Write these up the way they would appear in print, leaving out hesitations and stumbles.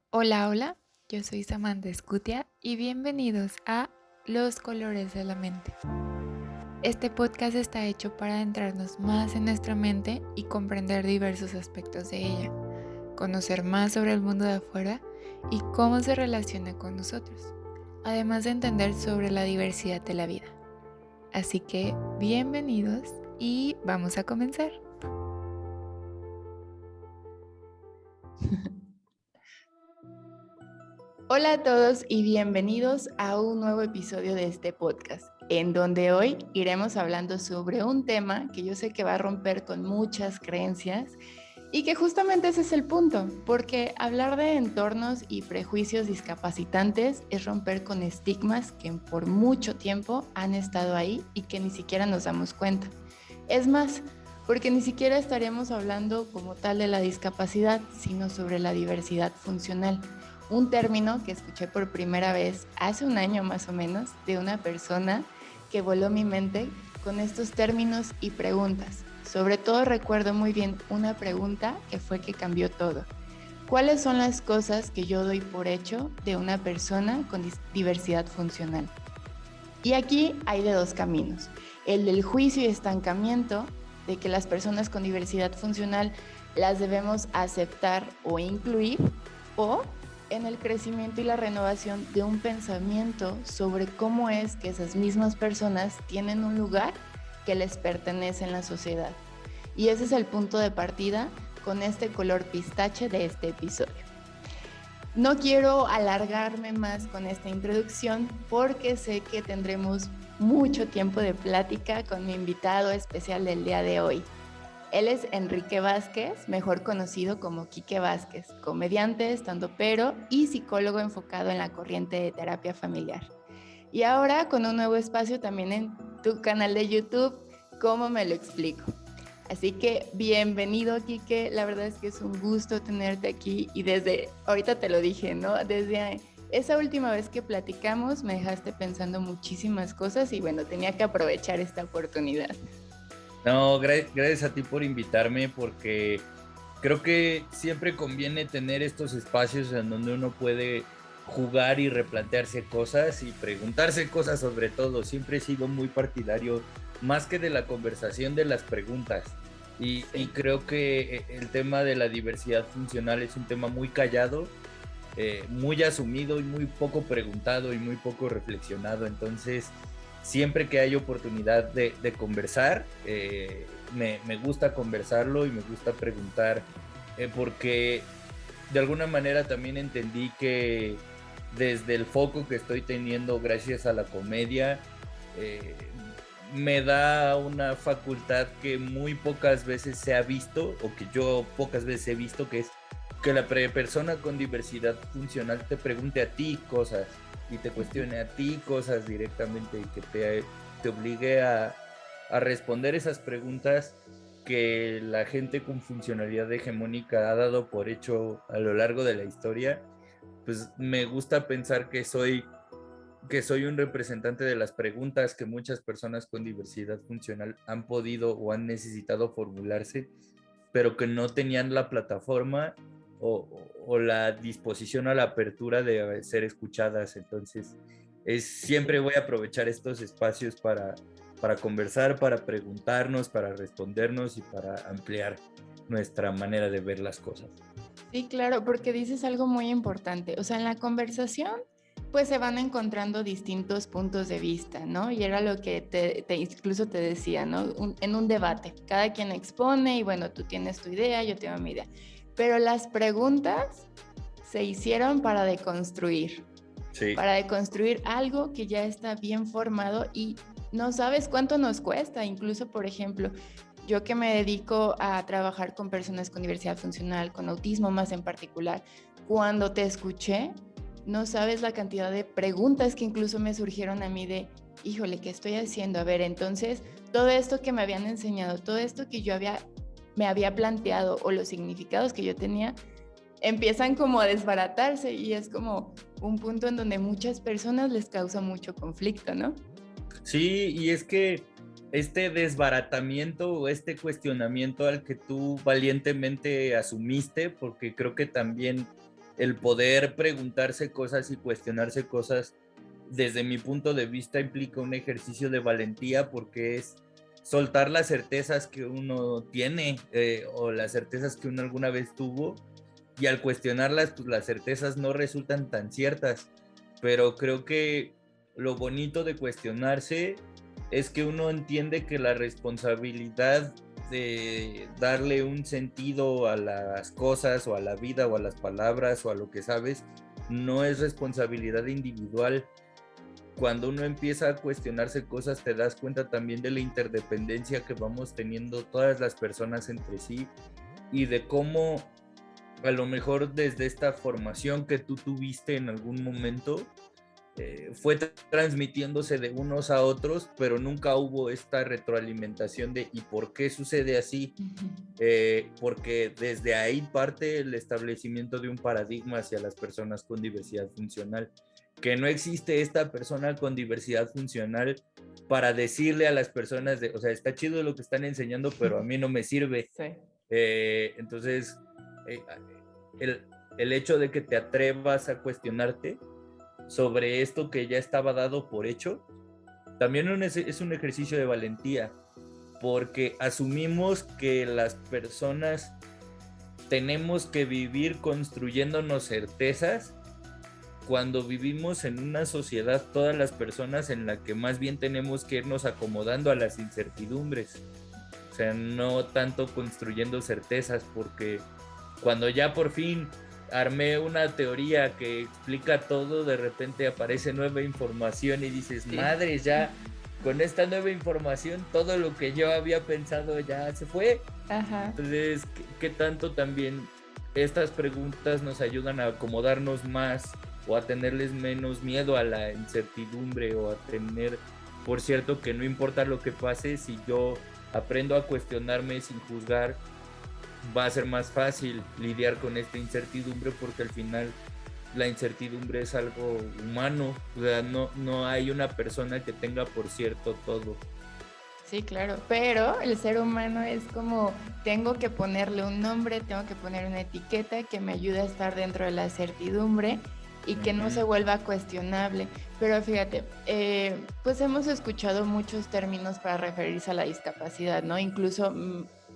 Hola, hola, yo soy Samantha Escutia y bienvenidos a Los Colores de la Mente. Este podcast está hecho para adentrarnos más en nuestra mente y comprender diversos aspectos de ella, conocer más sobre el mundo de afuera y cómo se relaciona con nosotros, además de entender sobre la diversidad de la vida. Así que bienvenidos y vamos a comenzar. Hola a todos y bienvenidos a un nuevo episodio de este podcast, en donde hoy iremos hablando sobre un tema que yo sé que va a romper con muchas creencias y que justamente ese es el punto, porque hablar de entornos y prejuicios discapacitantes es romper con estigmas que por mucho tiempo han estado ahí y que ni siquiera nos damos cuenta. Es más, porque ni siquiera estaremos hablando como tal de la discapacidad, sino sobre la diversidad funcional, un término que escuché por primera vez hace un año más o menos de una persona que voló mi mente con estos términos y preguntas. Sobre todo recuerdo muy bien una pregunta que fue que cambió todo. ¿Cuáles son las cosas que yo doy por hecho de una persona con diversidad funcional? Y aquí hay de dos caminos. El del juicio y estancamiento, de que las personas con diversidad funcional las debemos aceptar o incluir, o en el crecimiento y la renovación de un pensamiento sobre cómo es que esas mismas personas tienen un lugar que les pertenece en la sociedad. Y ese es el punto de partida con este color pistache de este episodio. No quiero alargarme más con esta introducción porque sé que tendremos mucho tiempo de plática con mi invitado especial del día de hoy. Él es Enrique Vázquez, mejor conocido como Quique Vázquez, comediante, estandopero y psicólogo enfocado en la corriente de terapia familiar. Y ahora con un nuevo espacio también en tu canal de YouTube, ¿cómo me lo explico? Así que bienvenido, Quique. La verdad es que es un gusto tenerte aquí y desde, ahorita te lo dije, ¿no? Desde esa última vez que platicamos me dejaste pensando muchísimas cosas y bueno, tenía que aprovechar esta oportunidad. No, gracias a ti por invitarme porque creo que siempre conviene tener estos espacios en donde uno puede jugar y replantearse cosas y preguntarse cosas sobre todo. Siempre he sido muy partidario, más que de la conversación, de las preguntas. Y Sí. creo que el tema de la diversidad funcional es un tema muy callado, muy asumido y muy poco preguntado y muy poco reflexionado. Entonces, siempre que hay oportunidad de conversar, me gusta conversarlo y me gusta preguntar, porque de alguna manera también entendí que desde el foco que estoy teniendo gracias a la comedia, eh, me da una facultad que muy pocas veces se ha visto, o que yo pocas veces he visto, que es que la persona con diversidad funcional te pregunte a ti cosas y te cuestione a ti cosas directamente y que te obligue a responder esas preguntas que la gente con funcionalidad hegemónica ha dado por hecho a lo largo de la historia. Pues me gusta pensar que soy un representante de las preguntas que muchas personas con diversidad funcional han podido o han necesitado formularse, pero que no tenían la plataforma o la disposición a la apertura de ser escuchadas. Entonces, siempre voy a aprovechar estos espacios para conversar, para preguntarnos, para respondernos y para ampliar nuestra manera de ver las cosas. Sí, claro, porque dices algo muy importante. O sea, en la conversación, pues se van encontrando distintos puntos de vista, ¿no? Y era lo que incluso te decía, ¿no? En un debate, cada quien expone y bueno, tú tienes tu idea, yo tengo mi idea. Pero las preguntas se hicieron Sí. para deconstruir algo que ya está bien formado y no sabes cuánto nos cuesta. Incluso, por ejemplo, yo que me dedico a trabajar con personas con diversidad funcional, con autismo más en particular, cuando te escuché, no sabes la cantidad de preguntas que incluso me surgieron a mí de, híjole, ¿qué estoy haciendo? A ver, entonces, todo esto que me habían enseñado, todo esto que me había planteado o los significados que yo tenía, empiezan como a desbaratarse y es como un punto en donde muchas personas les causa mucho conflicto, ¿no? Sí, y es que este desbaratamiento o este cuestionamiento al que tú valientemente asumiste, porque creo que también el poder preguntarse cosas y cuestionarse cosas, desde mi punto de vista, implica un ejercicio de valentía, porque es soltar las certezas que uno tiene o las certezas que uno alguna vez tuvo, y al cuestionarlas, pues las certezas no resultan tan ciertas. Pero creo que lo bonito de cuestionarse es que uno entiende que la responsabilidad de darle un sentido a las cosas o a la vida o a las palabras o a lo que sabes no es responsabilidad individual. Cuando uno empieza a cuestionarse cosas, te das cuenta también de la interdependencia que vamos teniendo todas las personas entre sí, y de cómo a lo mejor desde esta formación que tú tuviste en algún momento, fue transmitiéndose de unos a otros, pero nunca hubo esta retroalimentación de ¿y por qué sucede así? Porque desde ahí parte el establecimiento de un paradigma hacia las personas con diversidad funcional, que no existe esta persona con diversidad funcional para decirle a las personas de, o sea, está chido lo que están enseñando, pero a mí no me sirve. Sí. Entonces, el hecho de que te atrevas a cuestionarte sobre esto que ya estaba dado por hecho, también es un ejercicio de valentía, porque asumimos que las personas tenemos que vivir construyéndonos certezas, cuando vivimos en una sociedad, todas las personas, en la que más bien tenemos que irnos acomodando a las incertidumbres. O sea, no tanto construyendo certezas, porque cuando ya por fin armé una teoría que explica todo, de repente aparece nueva información y dices, sí, madre, ya con esta nueva información todo lo que yo había pensado ya se fue. Ajá. Entonces, ¿qué tanto también estas preguntas nos ayudan a acomodarnos más, o a tenerles menos miedo a la incertidumbre, o a tener por cierto que no importa lo que pase, si yo aprendo a cuestionarme sin juzgar, va a ser más fácil lidiar con esta incertidumbre, porque al final la incertidumbre es algo humano, o sea, no hay una persona que tenga por cierto todo. Sí, claro, pero el ser humano es como, tengo que ponerle un nombre, tengo que poner una etiqueta que me ayude a estar dentro de la certidumbre y que no se vuelva cuestionable. Pero fíjate, pues hemos escuchado muchos términos para referirse a la discapacidad, ¿no? Incluso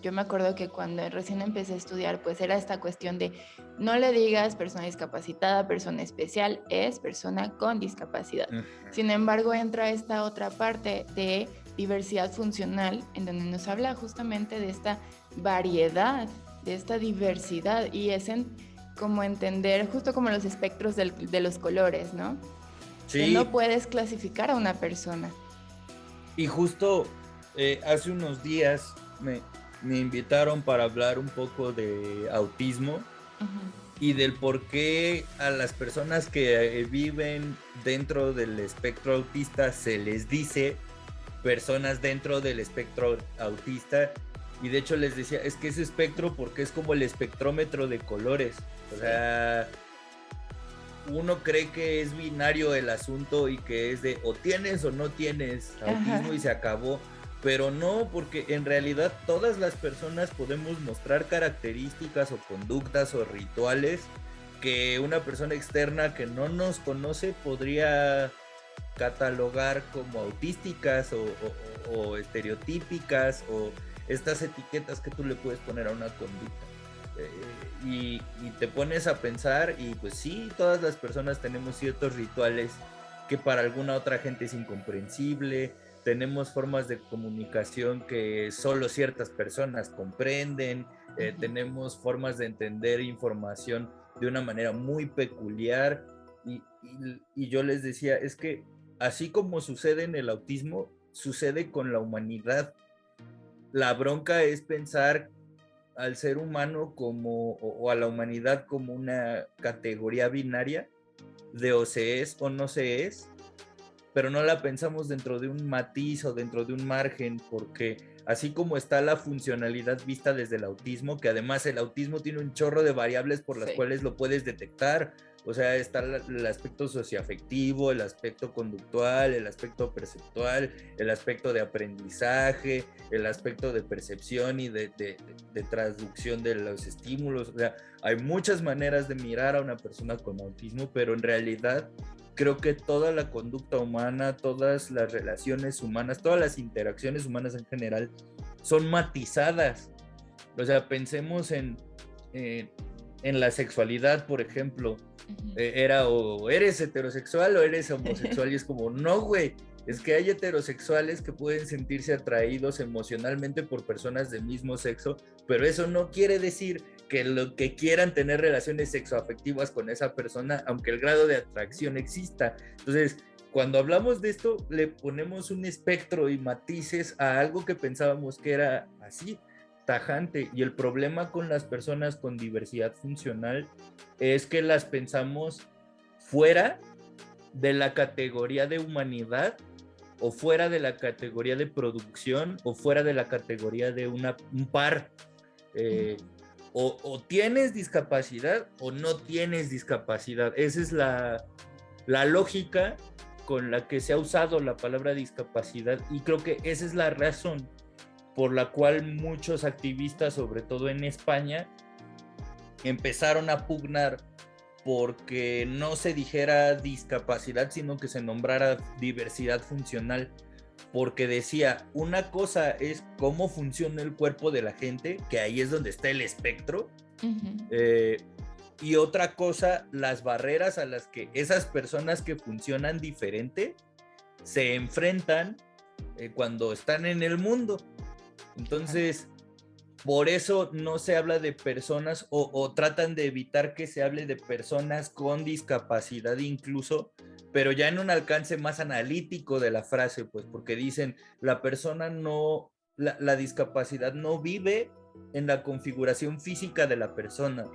yo me acuerdo que cuando recién empecé a estudiar, pues era esta cuestión de no le digas persona discapacitada, persona especial, es persona con discapacidad. Sin embargo, entra esta otra parte de diversidad funcional, en donde nos habla justamente de esta variedad, de esta diversidad, y es como entender, justo como los espectros de los colores, ¿no? Sí. Que no puedes clasificar a una persona. Y justo hace unos días me invitaron para hablar un poco de autismo, y del por qué a las personas que viven dentro del espectro autista se les dice personas dentro del espectro autista. Y de hecho les decía, es que ese espectro, porque es como el espectrómetro de colores. O sea, uno cree que es binario el asunto y que es de o tienes o no tienes autismo y se acabó. Pero no, porque en realidad todas las personas podemos mostrar características o conductas o rituales que una persona externa que no nos conoce podría catalogar como autísticas o estereotípicas, o estas etiquetas que tú le puedes poner a una conducta. Y te pones a pensar y pues sí, todas las personas tenemos ciertos rituales que para alguna otra gente es incomprensible, tenemos formas de comunicación que solo ciertas personas comprenden, tenemos formas de entender información de una manera muy peculiar, y yo les decía, es que así como sucede en el autismo, sucede con la humanidad. La bronca es pensar al ser humano como, o a la humanidad como una categoría binaria de o se es o no se es, pero no la pensamos dentro de un matiz o dentro de un margen, porque así como está la funcionalidad vista desde el autismo, que además el autismo tiene un chorro de variables por las cuales lo puedes detectar. O sea, está el aspecto socioafectivo, el aspecto conductual, el aspecto perceptual, el aspecto de aprendizaje, el aspecto de percepción y de traducción de los estímulos. O sea, hay muchas maneras de mirar a una persona con autismo, pero en realidad creo que toda la conducta humana, todas las relaciones humanas, todas las interacciones humanas en general son matizadas. O sea, pensemos en la sexualidad, por ejemplo. Era o eres heterosexual o eres homosexual, y es como, no, güey, es que hay heterosexuales que pueden sentirse atraídos emocionalmente por personas del mismo sexo, pero eso no quiere decir que lo que quieran tener relaciones sexoafectivas con esa persona, aunque el grado de atracción exista. Entonces, cuando hablamos de esto, le ponemos un espectro y matices a algo que pensábamos que era así, tajante. Y el problema con las personas con diversidad funcional es que las pensamos fuera de la categoría de humanidad, o fuera de la categoría de producción, o fuera de la categoría de un par. O tienes discapacidad o no tienes discapacidad. Esa es la lógica con la que se ha usado la palabra discapacidad, y creo que esa es la razón por la cual muchos activistas, sobre todo en España, empezaron a pugnar porque no se dijera discapacidad, sino que se nombrara diversidad funcional, porque decía, una cosa es cómo funciona el cuerpo de la gente, que ahí es donde está el espectro, y otra cosa, las barreras a las que esas personas que funcionan diferente se enfrentan cuando están en el mundo. Entonces, por eso no se habla de personas, o tratan de evitar que se hable de personas con discapacidad incluso, pero ya en un alcance más analítico de la frase, pues, porque dicen, la persona no, la discapacidad no vive en la configuración física de la persona.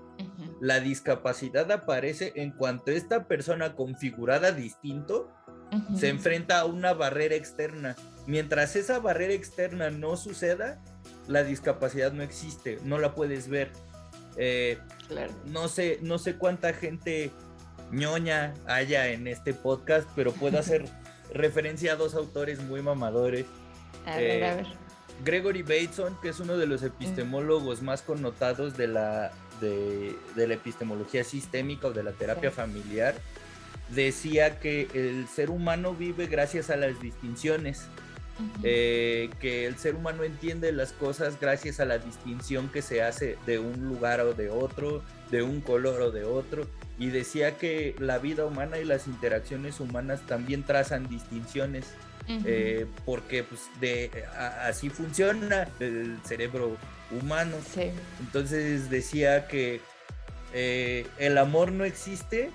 La discapacidad aparece en cuanto esta persona configurada distinto se enfrenta a una barrera externa. Mientras esa barrera externa no suceda, la discapacidad no existe, no la puedes ver. Claro. No sé cuánta gente ñoña haya en este podcast, pero puedo hacer referencia a dos autores muy mamadores. A ver. Gregory Bateson, que es uno de los epistemólogos más connotados de la epistemología sistémica o de la terapia familiar, decía que el ser humano vive gracias a las distinciones. Que el ser humano entiende las cosas gracias a la distinción que se hace de un lugar o de otro, de un color o de otro, y decía que la vida humana y las interacciones humanas también trazan distinciones, porque pues así funciona el cerebro humano. Sí. Entonces decía que el amor no existe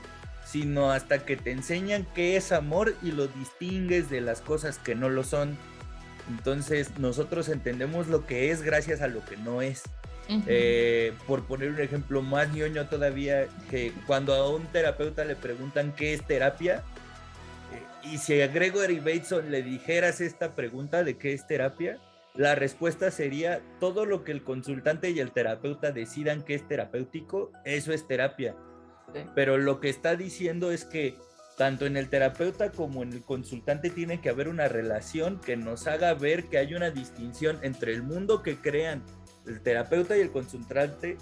sino hasta que te enseñan qué es amor y lo distingues de las cosas que no lo son. Entonces nosotros entendemos lo que es gracias a lo que no es. Por poner un ejemplo más ñoño todavía, que cuando a un terapeuta le preguntan qué es terapia, y si a Gregory Bateson le dijeras esta pregunta de qué es terapia, la respuesta sería: todo lo que el consultante y el terapeuta decidan que es terapéutico, eso es terapia. Sí. Pero lo que está diciendo es que tanto en el terapeuta como en el consultante tiene que haber una relación que nos haga ver que hay una distinción entre el mundo que crean el terapeuta y el consultante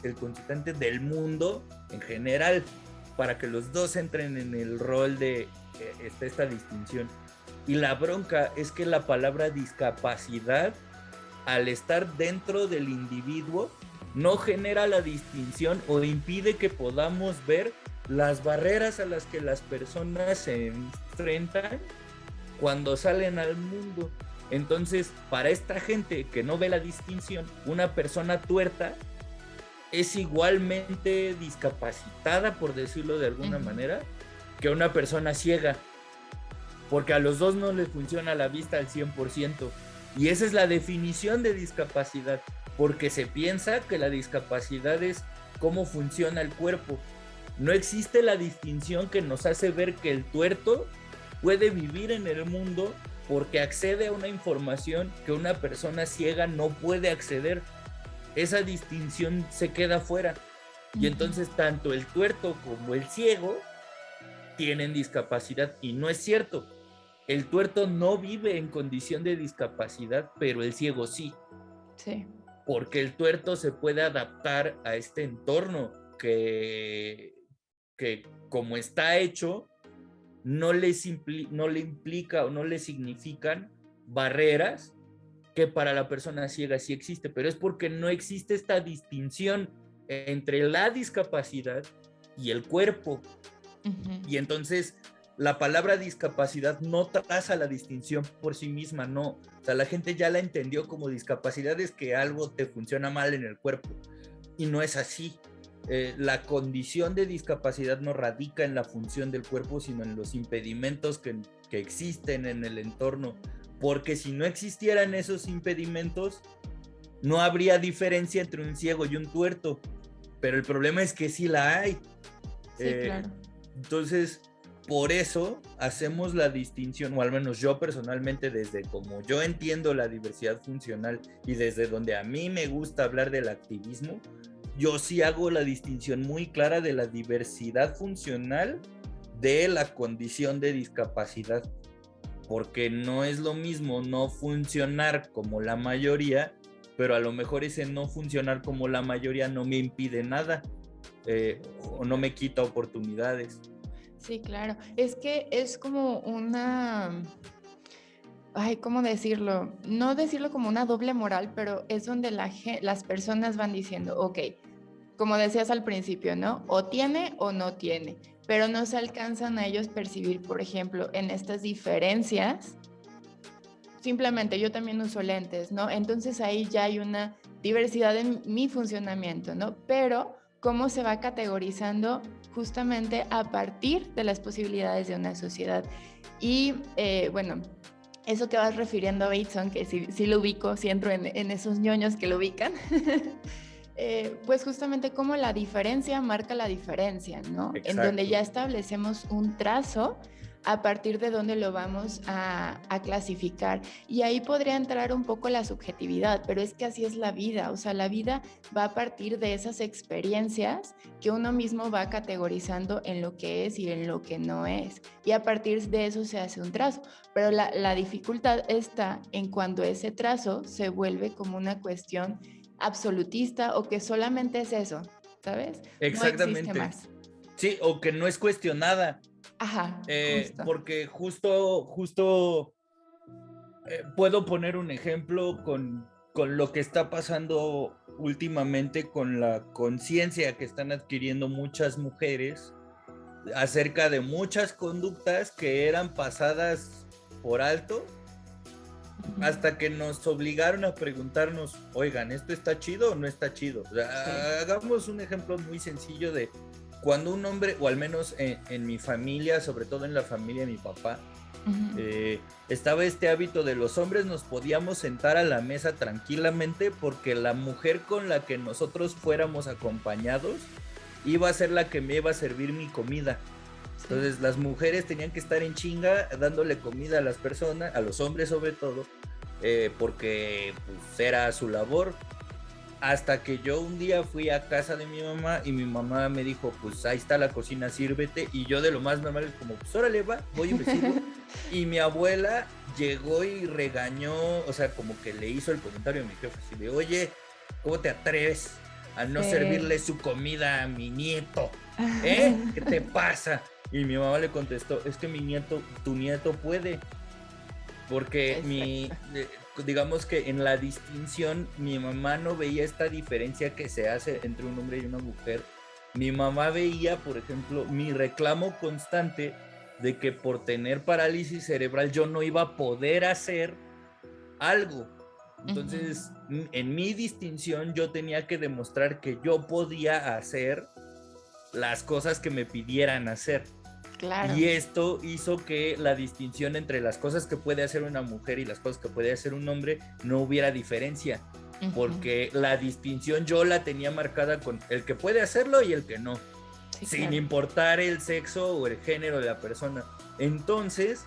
del mundo en general, para que los dos entren en el rol de esta distinción. Y la bronca es que la palabra discapacidad, al estar dentro del individuo, no genera la distinción o impide que podamos ver las barreras a las que las personas se enfrentan cuando salen al mundo. Entonces, para esta gente que no ve la distinción, una persona tuerta es igualmente discapacitada, por decirlo de alguna manera, que una persona ciega, porque a los dos no les funciona la vista al 100%. Y esa es la definición de discapacidad, porque se piensa que la discapacidad es cómo funciona el cuerpo. No existe la distinción que nos hace ver que el tuerto puede vivir en el mundo porque accede a una información que una persona ciega no puede acceder. Esa distinción se queda fuera. Y entonces tanto el tuerto como el ciego tienen discapacidad, y no es cierto. El tuerto no vive en condición de discapacidad, pero el ciego sí. Sí. Porque el tuerto se puede adaptar a este entorno que como está hecho, no le implica o no le significan barreras que para la persona ciega sí existe, pero es porque no existe esta distinción entre la discapacidad y el cuerpo. Y entonces la palabra discapacidad no traza la distinción por sí misma, no. O sea, la gente ya la entendió como discapacidad es que algo te funciona mal en el cuerpo, y no es así. La condición de discapacidad no radica en la función del cuerpo, sino en los impedimentos que existen en el entorno, porque si no existieran esos impedimentos, no habría diferencia entre un ciego y un tuerto, pero el problema es que sí la hay. Sí, claro. Entonces, por eso hacemos la distinción, o al menos yo personalmente, desde como yo entiendo la diversidad funcional y desde donde a mí me gusta hablar del activismo, yo sí hago la distinción muy clara de la diversidad funcional de la condición de discapacidad, porque no es lo mismo no funcionar como la mayoría, pero a lo mejor ese no funcionar como la mayoría no me impide nada, o no me quita oportunidades. Sí, claro. Es que es como una... Ay, ¿cómo decirlo? No decirlo como una doble moral, pero es donde las personas van diciendo, ok, como decías al principio, ¿no? O tiene o no tiene, pero no se alcanzan a ellos percibir, por ejemplo, en estas diferencias. Simplemente yo también uso lentes, ¿no? Entonces ahí ya hay una diversidad en mi funcionamiento, ¿no? Pero cómo se va categorizando justamente a partir de las posibilidades de una sociedad. Y bueno, eso que vas refiriendo a Bateson, que sí lo ubico, sí entro en esos ñoños que lo ubican, pues justamente cómo la diferencia marca la diferencia, ¿no? Exacto. En donde ya establecemos un trazo a partir de donde lo vamos a clasificar. Y ahí podría entrar un poco la subjetividad, pero es que así es la vida, o sea, la vida va a partir de esas experiencias que uno mismo va categorizando en lo que es y en lo que no es. Y a partir de eso se hace un trazo. Pero la dificultad está en cuando ese trazo se vuelve como una cuestión absolutista o que solamente es eso, ¿sabes? Exactamente. No existe más. Sí, o que no es cuestionada. Ajá, justo. Porque justo puedo poner un ejemplo con lo que está pasando últimamente con la conciencia que están adquiriendo muchas mujeres acerca de muchas conductas que eran pasadas por alto hasta que nos obligaron a preguntarnos, oigan, ¿esto está chido o no está chido? O sea, sí. Hagamos un ejemplo muy sencillo de cuando un hombre, o al menos en mi familia, sobre todo en la familia de mi papá, estaba este hábito de los hombres nos podíamos sentar a la mesa tranquilamente porque la mujer con la que nosotros fuéramos acompañados iba a ser la que me iba a servir mi comida. Entonces las mujeres tenían que estar en chinga dándole comida a las personas, a los hombres sobre todo, porque pues, era su labor. Hasta que yo un día fui a casa de mi mamá y mi mamá me dijo, pues ahí está la cocina, sírvete. Y yo de lo más normal, como, pues órale va, voy y me sirvo. Y mi abuela llegó y regañó, o sea, como que le hizo el comentario a mi jefe, así de, oye, ¿cómo te atreves a no servirle su comida a mi nieto? ¿Qué te pasa? Y mi mamá le contestó, es que tu nieto puede. Porque digamos que en la distinción, mi mamá no veía esta diferencia que se hace entre un hombre y una mujer. Mi mamá veía, por ejemplo, mi reclamo constante de que por tener parálisis cerebral yo no iba a poder hacer algo. Entonces, en mi distinción yo tenía que demostrar que yo podía hacer las cosas que me pidieran hacer. Claro. Y esto hizo que la distinción entre las cosas que puede hacer una mujer y las cosas que puede hacer un hombre no hubiera diferencia, porque la distinción yo la tenía marcada con el que puede hacerlo y el que no, sí, sin claro. importar el sexo o el género de la persona. Entonces,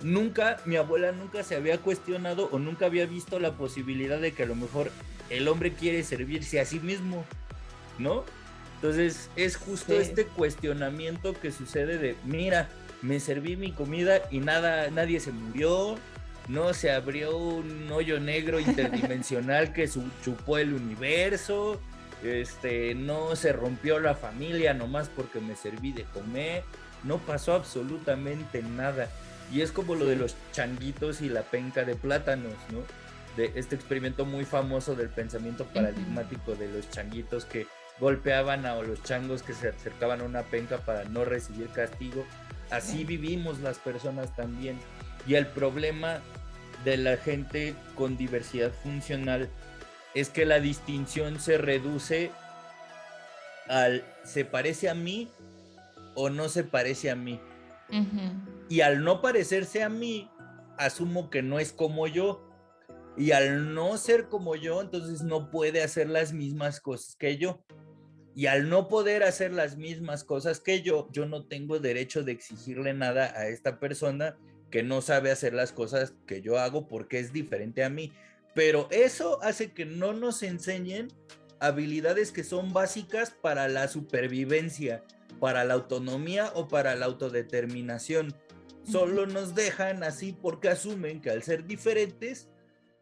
mi abuela nunca se había cuestionado o nunca había visto la posibilidad de que a lo mejor el hombre quiere servirse a sí mismo, ¿no? Entonces es justo este cuestionamiento que sucede de, mira, me serví mi comida y nadie se murió, no se abrió un hoyo negro interdimensional que chupó el universo, no se rompió la familia nomás porque me serví de comer, no pasó absolutamente nada. Y es como lo de los changuitos y la penca de plátanos, ¿no? De este experimento muy famoso del pensamiento paradigmático de los changuitos que golpeaban a los changos que se acercaban a una penca para no recibir castigo. Así vivimos las personas también. Y el problema de la gente con diversidad funcional es que la distinción se reduce al se parece a mí o no se parece a mí. Y al no parecerse a mí, asumo que no es como yo. Y al no ser como yo, entonces no puede hacer las mismas cosas que yo. Y al no poder hacer las mismas cosas que yo no tengo derecho de exigirle nada a esta persona que no sabe hacer las cosas que yo hago porque es diferente a mí. Pero eso hace que no nos enseñen habilidades que son básicas para la supervivencia, para la autonomía o para la autodeterminación. Solo nos dejan así porque asumen que al ser diferentes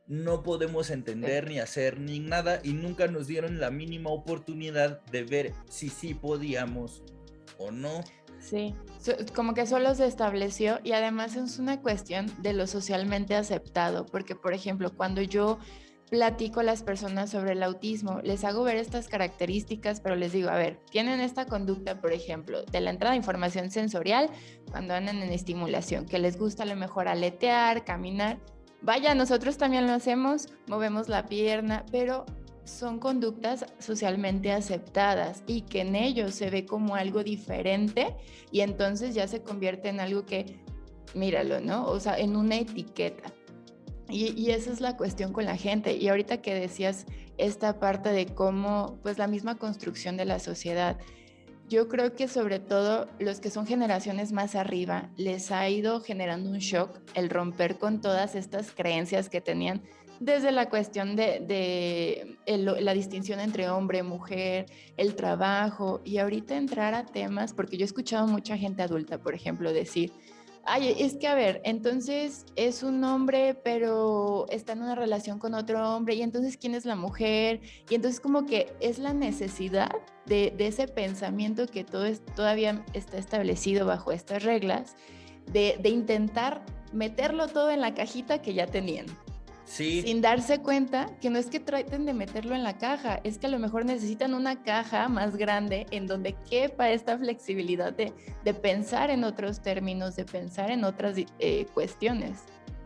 no podemos entender ni hacer ni nada, y nunca nos dieron la mínima oportunidad de ver si sí podíamos o no. Sí, como que solo se estableció, y además es una cuestión de lo socialmente aceptado, porque por ejemplo, cuando yo platico a las personas sobre el autismo, les hago ver estas características, pero les digo, a ver, tienen esta conducta, por ejemplo, de la entrada de información sensorial cuando andan en estimulación, que les gusta a lo mejor aletear, caminar. Vaya, nosotros también lo hacemos, movemos la pierna, pero son conductas socialmente aceptadas y que en ellos se ve como algo diferente, y entonces ya se convierte en algo que, míralo, ¿no? O sea, en una etiqueta. Y esa es la cuestión con la gente. Y ahorita que decías esta parte de cómo, pues la misma construcción de la sociedad, yo creo que sobre todo los que son generaciones más arriba les ha ido generando un shock el romper con todas estas creencias que tenían desde la cuestión de la distinción entre hombre, mujer, el trabajo, y ahorita entrar a temas, porque yo he escuchado mucha gente adulta, por ejemplo, decir, ay, es que a ver, entonces es un hombre, pero está en una relación con otro hombre, y entonces ¿quién es la mujer? Y entonces como que es la necesidad de ese pensamiento que todavía está establecido bajo estas reglas, de intentar meterlo todo en la cajita que ya tenían. Sí. Sin darse cuenta que no es que traten de meterlo en la caja, es que a lo mejor necesitan una caja más grande en donde quepa esta flexibilidad de pensar en otros términos, de pensar en otras cuestiones.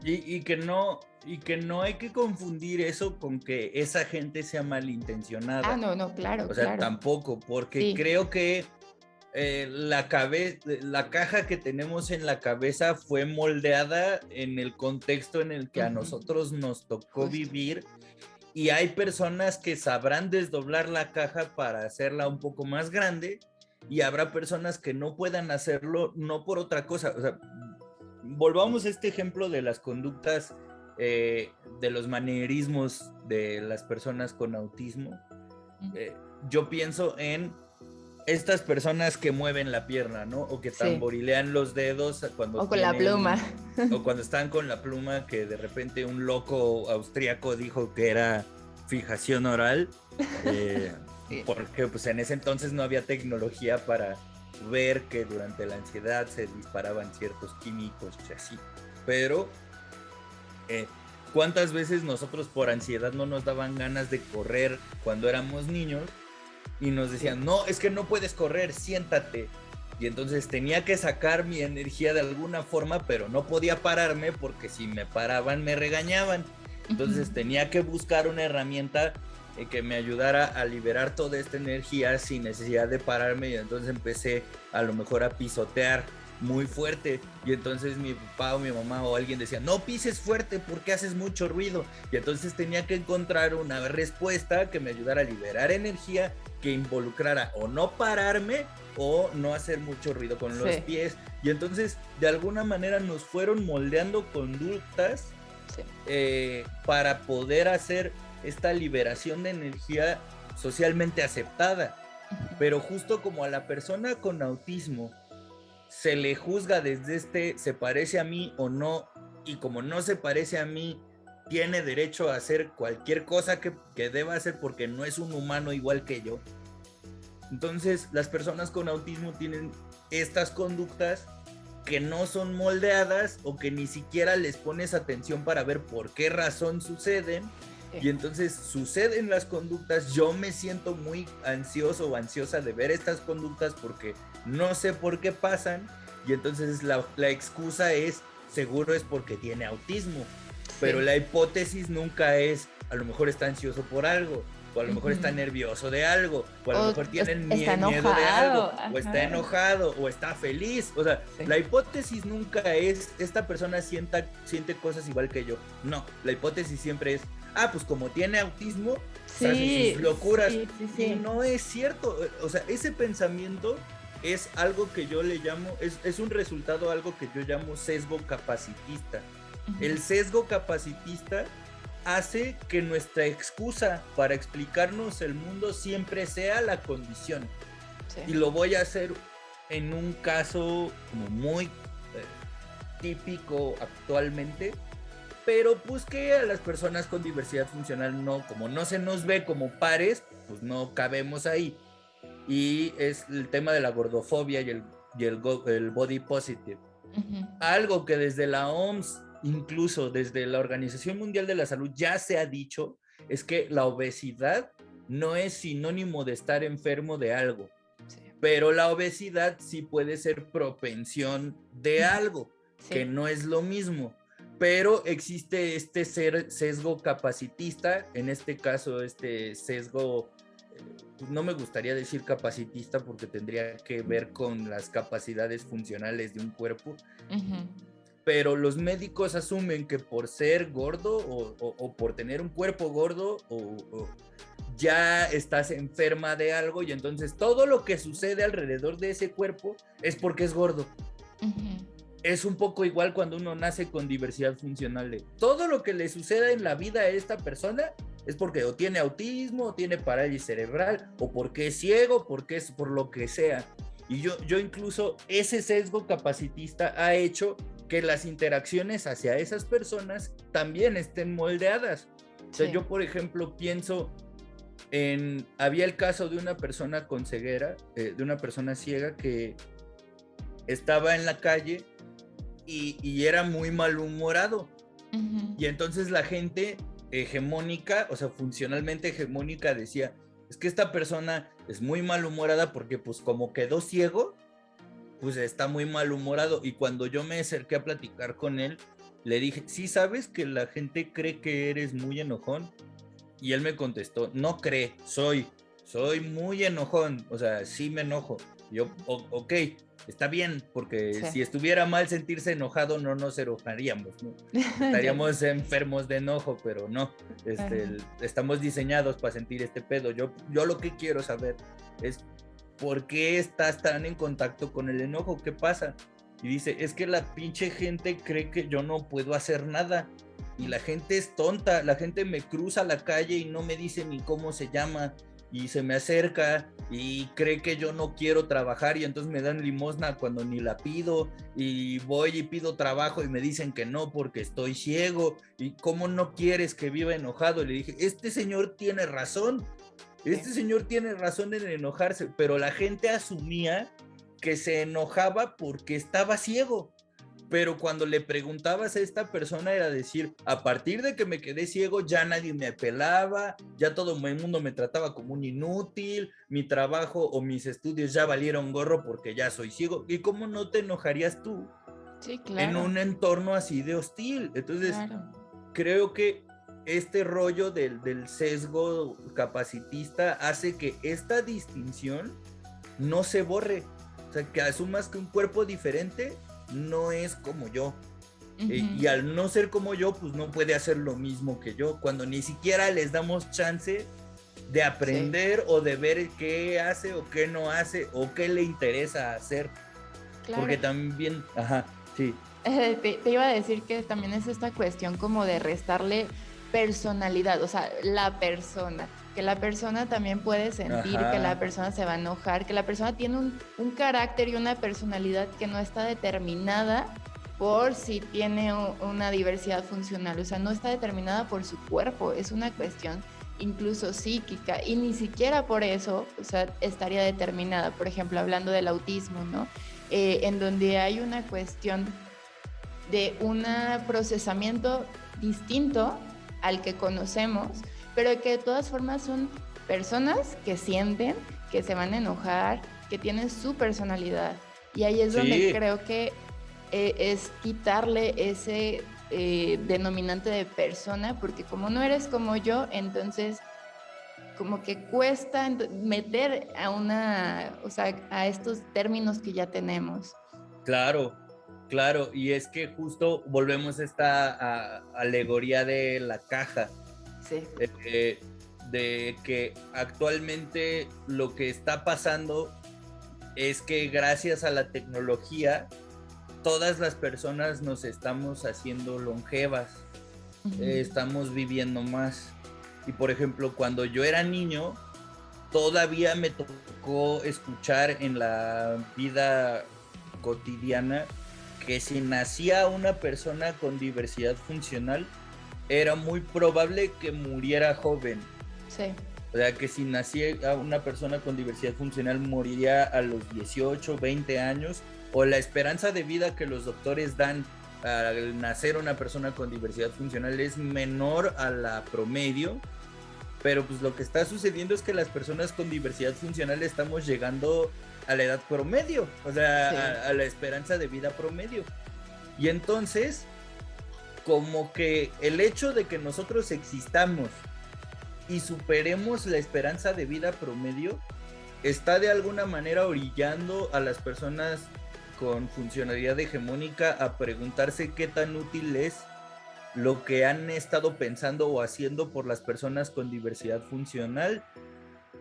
Y que no hay que confundir eso con que esa gente sea malintencionada. Ah, no, claro. O sea, claro. tampoco, porque sí. Creo que la caja que tenemos en la cabeza fue moldeada en el contexto en el que a nosotros nos tocó vivir, y hay personas que sabrán desdoblar la caja para hacerla un poco más grande, y habrá personas que no puedan hacerlo, no por otra cosa. O sea, volvamos a este ejemplo de las conductas, de los manierismos de las personas con autismo. Yo pienso en estas personas que mueven la pierna, ¿no? O que tamborilean los dedos cuando... O con la pluma. O cuando están con la pluma, que de repente un loco austríaco dijo que era fijación oral, porque pues en ese entonces no había tecnología para ver que durante la ansiedad se disparaban ciertos químicos y así. Pero, ¿cuántas veces nosotros por ansiedad no nos daban ganas de correr cuando éramos niños? Y nos decían, no, es que no puedes correr, siéntate. Y entonces tenía que sacar mi energía de alguna forma, pero no podía pararme porque si me paraban me regañaban. Entonces tenía que buscar una herramienta que me ayudara a liberar toda esta energía sin necesidad de pararme. Y entonces empecé a lo mejor a pisotear muy fuerte, y entonces mi papá o mi mamá o alguien decía, no pises fuerte porque haces mucho ruido, y entonces tenía que encontrar una respuesta que me ayudara a liberar energía, que involucrara o no pararme o no hacer mucho ruido con los pies. Y entonces de alguna manera nos fueron moldeando conductas para poder hacer esta liberación de energía socialmente aceptada. Pero justo como a la persona con autismo se le juzga desde se parece a mí o no, y como no se parece a mí, tiene derecho a hacer cualquier cosa que deba hacer porque no es un humano igual que yo. Entonces, las personas con autismo tienen estas conductas que no son moldeadas o que ni siquiera les pones atención para ver por qué razón suceden. Y entonces suceden las conductas. Yo me siento muy ansioso o ansiosa de ver estas conductas porque no sé por qué pasan. Y entonces la excusa es, seguro es porque tiene autismo. Pero la hipótesis nunca es, a lo mejor está ansioso por algo, o a lo mejor está nervioso de algo, o a lo mejor tiene miedo de algo, o está enojado, o está feliz. O sea, la hipótesis nunca es, esta persona siente cosas igual que yo. No, la hipótesis siempre es, pues como tiene autismo, hace sus locuras. Y no es cierto. O sea, ese pensamiento es algo que yo le llamo, es un resultado, algo que yo llamo sesgo capacitista. El sesgo capacitista hace que nuestra excusa para explicarnos el mundo siempre sea la condición. Y lo voy a hacer en un caso como muy típico actualmente, pero pues que a las personas con diversidad funcional no, como no se nos ve como pares, pues no cabemos ahí. Y es el tema de la gordofobia y el body positive. Algo que desde la OMS, incluso desde la Organización Mundial de la Salud, ya se ha dicho, es que la obesidad no es sinónimo de estar enfermo de algo, pero la obesidad sí puede ser propensión de algo, que no es lo mismo. Pero existe este sesgo capacitista, en este caso este sesgo, no me gustaría decir capacitista porque tendría que ver con las capacidades funcionales de un cuerpo, pero los médicos asumen que por ser gordo o por tener un cuerpo gordo ya estás enferma de algo, y entonces todo lo que sucede alrededor de ese cuerpo es porque es gordo. Es un poco igual cuando uno nace con diversidad funcional. Todo lo que le suceda en la vida a esta persona es porque o tiene autismo, o tiene parálisis cerebral, o porque es ciego, porque es por lo que sea. Y yo incluso, ese sesgo capacitista ha hecho que las interacciones hacia esas personas también estén moldeadas. O sea, yo por ejemplo pienso había el caso de una persona con ceguera, de una persona ciega que estaba en la calle y era muy malhumorado. Y entonces la gente hegemónica, o sea, funcionalmente hegemónica, decía, es que esta persona es muy malhumorada porque pues como quedó ciego, pues está muy malhumorado. Y cuando yo me acerqué a platicar con él, le dije, ¿sí sabes que la gente cree que eres muy enojón? Y él me contestó, no cree, soy muy enojón, o sea, sí me enojo. Y yo, ok, está bien, porque si estuviera mal sentirse enojado, no nos enojaríamos, ¿no? Estaríamos enfermos de enojo, pero no, estamos diseñados para sentir este pedo. Yo lo que quiero saber es, ¿por qué estás tan en contacto con el enojo? ¿Qué pasa? Y dice, es que la pinche gente cree que yo no puedo hacer nada. Y la gente es tonta, la gente me cruza la calle y no me dice ni cómo se llama. Y se me acerca y cree que yo no quiero trabajar y entonces me dan limosna cuando ni la pido. Y voy y pido trabajo y me dicen que no porque estoy ciego. ¿Y cómo no quieres que viva enojado? Y le dije, este señor tiene razón. Este señor tiene razón en enojarse, pero la gente asumía que se enojaba porque estaba ciego. Pero cuando le preguntabas a esta persona era decir, a partir de que me quedé ciego ya nadie me pelaba, ya todo el mundo me trataba como un inútil, mi trabajo o mis estudios ya valieron gorro porque ya soy ciego. ¿Y cómo no te enojarías tú en un entorno así de hostil? Entonces, creo que este rollo del sesgo capacitista hace que esta distinción no se borre. O sea, que asumas que un cuerpo diferente no es como yo. Y al no ser como yo, pues no puede hacer lo mismo que yo, cuando ni siquiera les damos chance de aprender o de ver qué hace o qué no hace o qué le interesa hacer. Porque también, te iba a decir que también es esta cuestión como de restarle personalidad, o sea, la persona, que la persona también puede sentir, que la persona se va a enojar, que la persona tiene un carácter y una personalidad que no está determinada por si tiene una diversidad funcional, o sea, no está determinada por su cuerpo, es una cuestión incluso psíquica, y ni siquiera por eso, o sea, estaría determinada. Por ejemplo, hablando del autismo, ¿no? En donde hay una cuestión de un procesamiento distinto al que conocemos, pero que de todas formas son personas que sienten, que se van a enojar, que tienen su personalidad. Y ahí es donde creo que es quitarle ese denominante de persona, porque como no eres como yo, entonces como que cuesta meter a estos términos que ya tenemos. Claro, claro, y es que justo volvemos a esta alegoría de la caja. Sí. De que actualmente lo que está pasando es que gracias a la tecnología todas las personas nos estamos haciendo longevas, estamos viviendo más. Y por ejemplo, cuando yo era niño, todavía me tocó escuchar en la vida cotidiana que si nacía una persona con diversidad funcional, era muy probable que muriera joven. Sí. O sea, que si nacía una persona con diversidad funcional, moriría a los 18, 20 años, o la esperanza de vida que los doctores dan al nacer una persona con diversidad funcional es menor a la promedio. Pero pues lo que está sucediendo es que las personas con diversidad funcional estamos llegando a la edad promedio, o sea, sí, a la esperanza de vida promedio. Y entonces, como que el hecho de que nosotros existamos y superemos la esperanza de vida promedio está de alguna manera orillando a las personas con funcionalidad hegemónica a preguntarse qué tan útil es lo que han estado pensando o haciendo por las personas con diversidad funcional,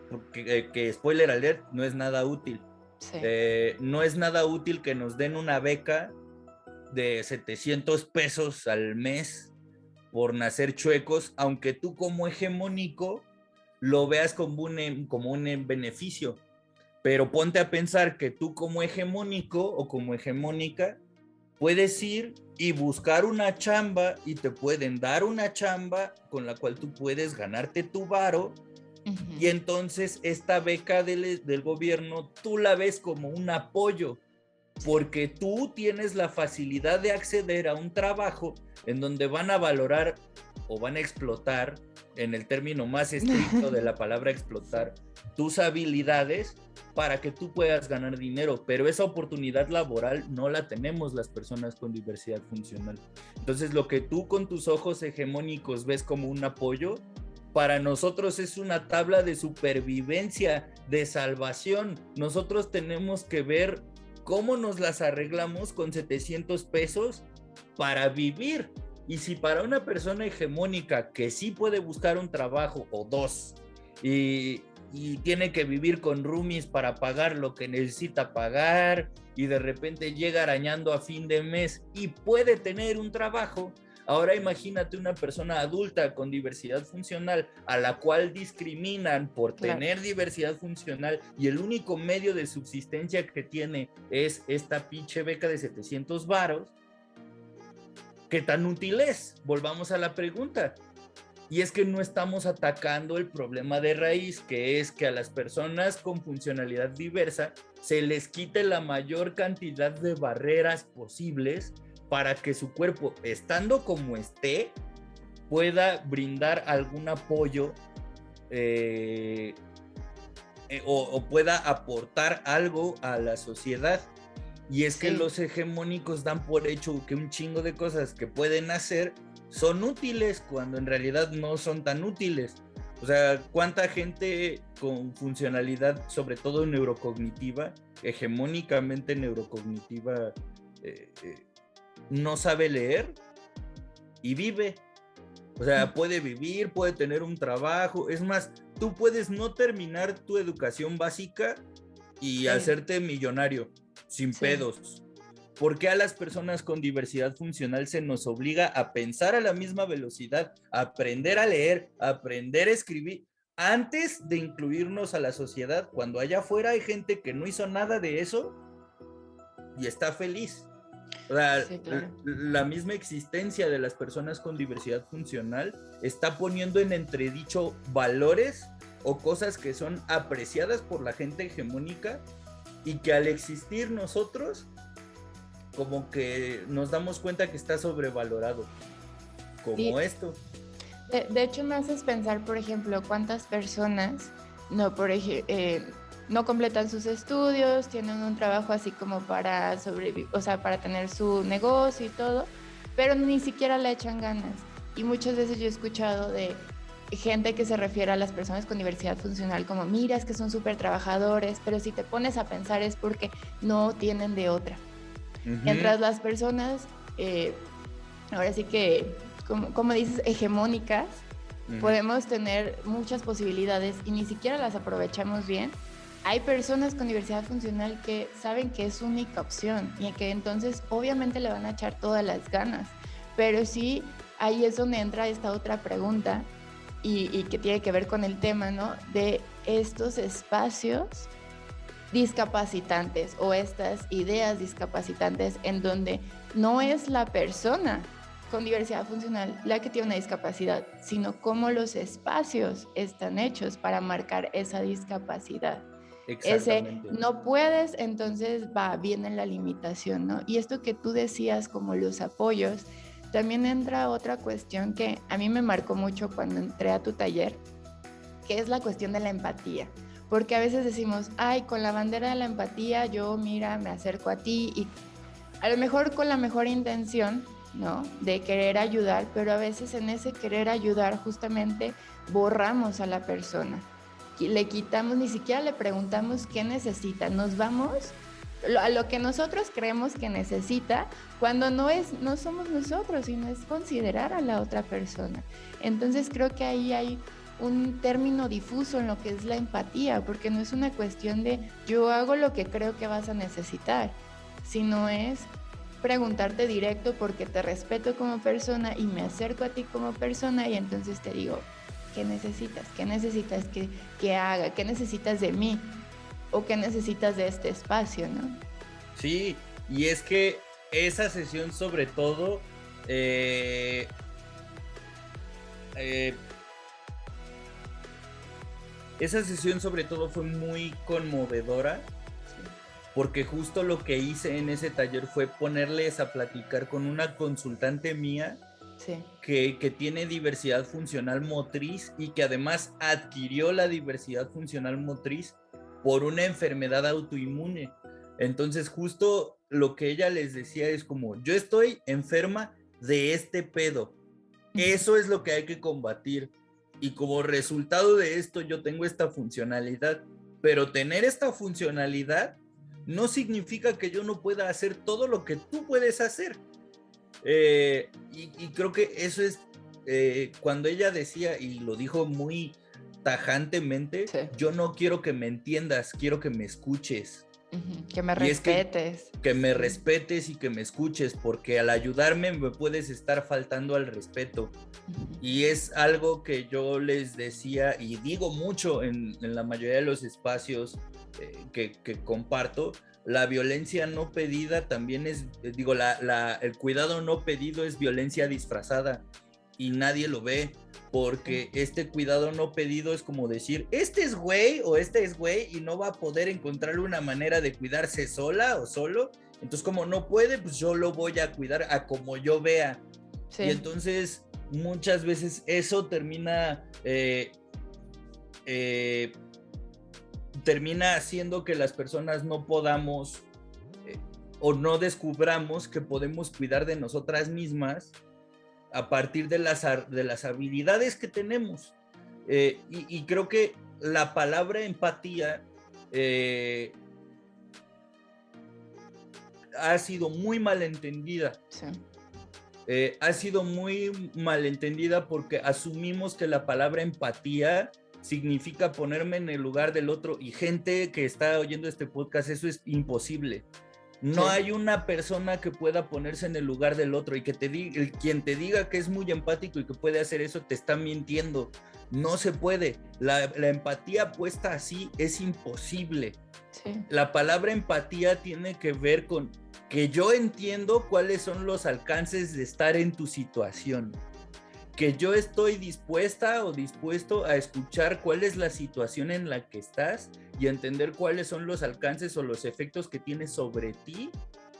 porque que spoiler alert, no es nada útil. Sí. No es nada útil que nos den una beca de 700 pesos al mes por nacer chuecos, aunque tú como hegemónico lo veas como un beneficio. Pero ponte a pensar que tú como hegemónico o como hegemónica puedes ir y buscar una chamba y te pueden dar una chamba con la cual tú puedes ganarte tu varo. Y entonces esta beca del gobierno tú la ves como un apoyo, porque tú tienes la facilidad de acceder a un trabajo en donde van a valorar o van a explotar, en el término más estricto de la palabra explotar, tus habilidades para que tú puedas ganar dinero, pero esa oportunidad laboral no la tenemos las personas con diversidad funcional. Entonces lo que tú con tus ojos hegemónicos ves como un apoyo, para nosotros es una tabla de supervivencia, de salvación. Nosotros tenemos que ver cómo nos las arreglamos con 700 pesos para vivir. Y si para una persona hegemónica que sí puede buscar un trabajo o dos y tiene que vivir con roomies para pagar lo que necesita pagar y de repente llega arañando a fin de mes y puede tener un trabajo, ahora imagínate una persona adulta con diversidad funcional a la cual discriminan por tener diversidad funcional y el único medio de subsistencia que tiene es esta pinche beca de 700 varos. ¿Qué tan útil es? Volvamos a la pregunta. Y es que no estamos atacando el problema de raíz, que es que a las personas con funcionalidad diversa se les quite la mayor cantidad de barreras posibles para que su cuerpo, estando como esté, pueda brindar algún apoyo o pueda aportar algo a la sociedad. Y es que los hegemónicos dan por hecho que un chingo de cosas que pueden hacer son útiles cuando en realidad no son tan útiles. O sea, ¿cuánta gente con funcionalidad, sobre todo neurocognitiva, hegemónicamente neurocognitiva, no sabe leer y vive? O sea, puede vivir, puede tener un trabajo. Es más, tú puedes no terminar tu educación básica y hacerte millonario sin pedos. ¿Por qué a las personas con diversidad funcional se nos obliga a pensar a la misma velocidad, a aprender a leer, a aprender a escribir, antes de incluirnos a la sociedad, cuando allá afuera hay gente que no hizo nada de eso y está feliz. O sea, Sí, claro. la misma existencia de las personas con diversidad funcional está poniendo en entredicho valores o cosas que son apreciadas por la gente hegemónica y que al existir nosotros, como que nos damos cuenta que está sobrevalorado, como Sí. esto. De hecho, me haces pensar, por ejemplo, cuántas personas no completan sus estudios, tienen un trabajo así como para sobrevivir, o sea, para tener su negocio y todo, pero ni siquiera le echan ganas. Y muchas veces yo he escuchado de gente que se refiere a las personas con diversidad funcional como, mira, es que son súper trabajadores, pero si te pones a pensar es porque no tienen de otra. Mientras las personas, ahora sí que, como dices, hegemónicas, podemos tener muchas posibilidades y ni siquiera las aprovechamos bien. Hay personas con diversidad funcional que saben que es su única opción y que entonces obviamente le van a echar todas las ganas, pero sí, ahí es donde entra esta otra pregunta y que tiene que ver con el tema, ¿no? De estos espacios discapacitantes o estas ideas discapacitantes en donde no es la persona con diversidad funcional la que tiene una discapacidad, sino cómo los espacios están hechos para marcar esa discapacidad. Ese no puedes, entonces viene la limitación, ¿no? Y esto que tú decías como los apoyos, también entra otra cuestión que a mí me marcó mucho cuando entré a tu taller, que es la cuestión de la empatía. Porque a veces decimos, ay, con la bandera de la empatía yo, mira, me acerco a ti y a lo mejor con la mejor intención, ¿no? De querer ayudar, pero a veces en ese querer ayudar justamente borramos a la persona. Le quitamos, ni siquiera le preguntamos qué necesita. Nos vamos a lo que nosotros creemos que necesita cuando no somos nosotros, sino es considerar a la otra persona. Entonces creo que ahí hay un término difuso en lo que es la empatía, porque no es una cuestión de yo hago lo que creo que vas a necesitar, sino es preguntarte directo porque te respeto como persona y me acerco a ti como persona y entonces te digo, ¿qué necesitas? ¿Qué necesitas que haga? ¿Qué necesitas de mí? ¿O qué necesitas de este espacio, no? Sí, y es que esa sesión sobre todo esa sesión sobre todo fue muy conmovedora, porque justo lo que hice en ese taller fue ponerles a platicar con una consultante mía que tiene diversidad funcional motriz y que además adquirió la diversidad funcional motriz por una enfermedad autoinmune. Entonces justo lo que ella les decía es como, yo estoy enferma de este pedo. Eso es lo que hay que combatir. Y como resultado de esto yo tengo esta funcionalidad. Pero tener esta funcionalidad no significa que yo no pueda hacer todo lo que tú puedes hacer. Y creo que eso es cuando ella decía, y lo dijo muy tajantemente, yo no quiero que me entiendas, quiero que me escuches. Que me respetes. Que me respetes y que me escuches, porque al ayudarme me puedes estar faltando al respeto. Y es algo que yo les decía y digo mucho en la mayoría de los espacios que comparto. La violencia no pedida también es, el cuidado no pedido es violencia disfrazada y nadie lo ve, porque este cuidado no pedido es como decir, este es güey o este es güey y no va a poder encontrar una manera de cuidarse sola o solo, entonces como no puede, pues yo lo voy a cuidar a como yo vea. Sí. Y entonces muchas veces eso termina haciendo que las personas no podamos o no descubramos que podemos cuidar de nosotras mismas a partir de las habilidades que tenemos. Y creo que la palabra empatía ha sido muy malentendida. Sí. Ha sido muy malentendida porque asumimos que la palabra empatía significa ponerme en el lugar del otro, y gente que está oyendo este podcast, eso es imposible. No hay una persona que pueda ponerse en el lugar del otro y que quien te diga que es muy empático y que puede hacer eso te está mintiendo. No se puede. La empatía puesta así es imposible. Sí. La palabra empatía tiene que ver con que yo entiendo cuáles son los alcances de estar en tu situación. Que yo estoy dispuesta o dispuesto a escuchar cuál es la situación en la que estás y entender cuáles son los alcances o los efectos que tiene sobre ti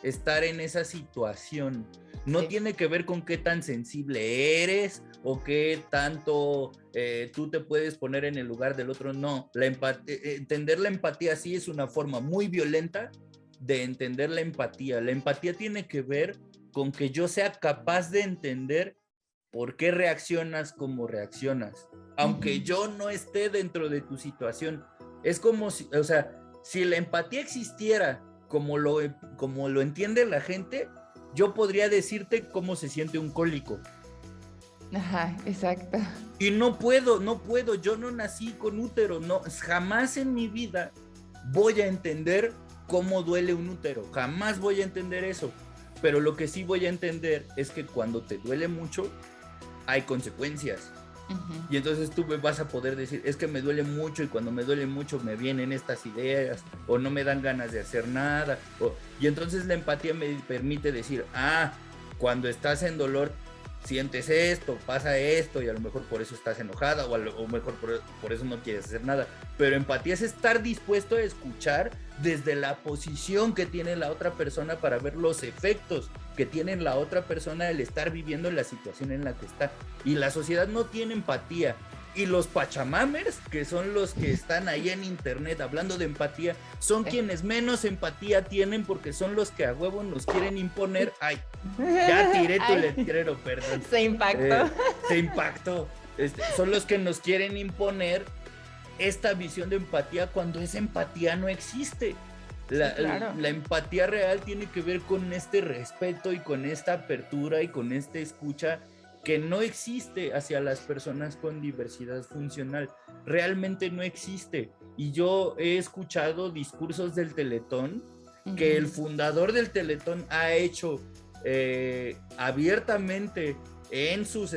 estar en esa situación. No tiene que ver con qué tan sensible eres o qué tanto tú te puedes poner en el lugar del otro. No, entender la empatía sí es una forma muy violenta de entender la empatía. La empatía tiene que ver con que yo sea capaz de entender por qué reaccionas como reaccionas, aunque yo no esté dentro de tu situación. Es como si, o sea, si la empatía existiera como lo entiende la gente, yo podría decirte cómo se siente un cólico. Ajá, exacto. Y no puedo, yo no nací con útero, no, jamás en mi vida voy a entender cómo duele un útero, jamás voy a entender eso. Pero lo que sí voy a entender es que cuando te duele mucho, hay consecuencias. Uh-huh. Y entonces tú me vas a poder decir, es que me duele mucho y cuando me duele mucho me vienen estas ideas o no me dan ganas de hacer nada. Y entonces la empatía me permite decir, cuando estás en dolor sientes esto, pasa esto y a lo mejor por eso estás enojada o mejor por eso no quieres hacer nada. Pero empatía es estar dispuesto a escuchar desde la posición que tiene la otra persona para ver los efectos que tiene la otra persona el estar viviendo la situación en la que está. Y la sociedad no tiene empatía. Y los pachamamers, que son los que están ahí en internet hablando de empatía, son quienes menos empatía tienen porque son los que a huevo nos quieren imponer. Ay, ya tiré tu letrero, perdón. Se impactó. Son los que nos quieren imponer esta visión de empatía cuando esa empatía no existe. La empatía real tiene que ver con este respeto y con esta apertura y con esta escucha que no existe hacia las personas con diversidad funcional. Realmente no existe. Y yo he escuchado discursos del Teletón que el fundador del Teletón ha hecho abiertamente en sus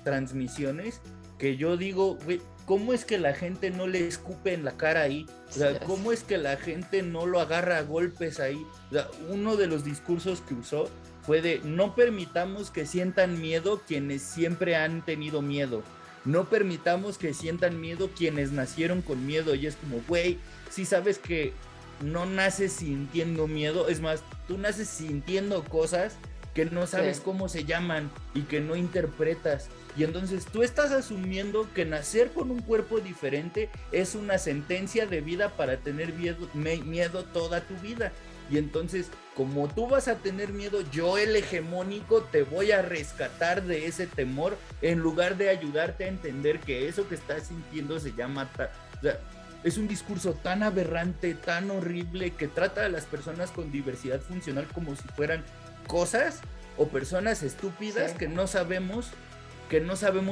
transmisiones, que yo digo, güey, ¿cómo es que la gente no le escupe en la cara ahí? O sea, ¿cómo es que la gente no lo agarra a golpes ahí? O sea, uno de los discursos que usó fue de no permitamos que sientan miedo quienes siempre han tenido miedo. No permitamos que sientan miedo quienes nacieron con miedo. Y es como, güey, si sabes que no naces sintiendo miedo, es más, tú naces sintiendo cosas que no sabes cómo se llaman y que no interpretas. Y entonces tú estás asumiendo que nacer con un cuerpo diferente es una sentencia de vida para tener miedo toda tu vida. Y entonces, como tú vas a tener miedo, yo, el hegemónico, te voy a rescatar de ese temor en lugar de ayudarte a entender que eso que estás sintiendo se llama... O sea, es un discurso tan aberrante, tan horrible, que trata a las personas con diversidad funcional como si fueran cosas o personas estúpidas que no sabemos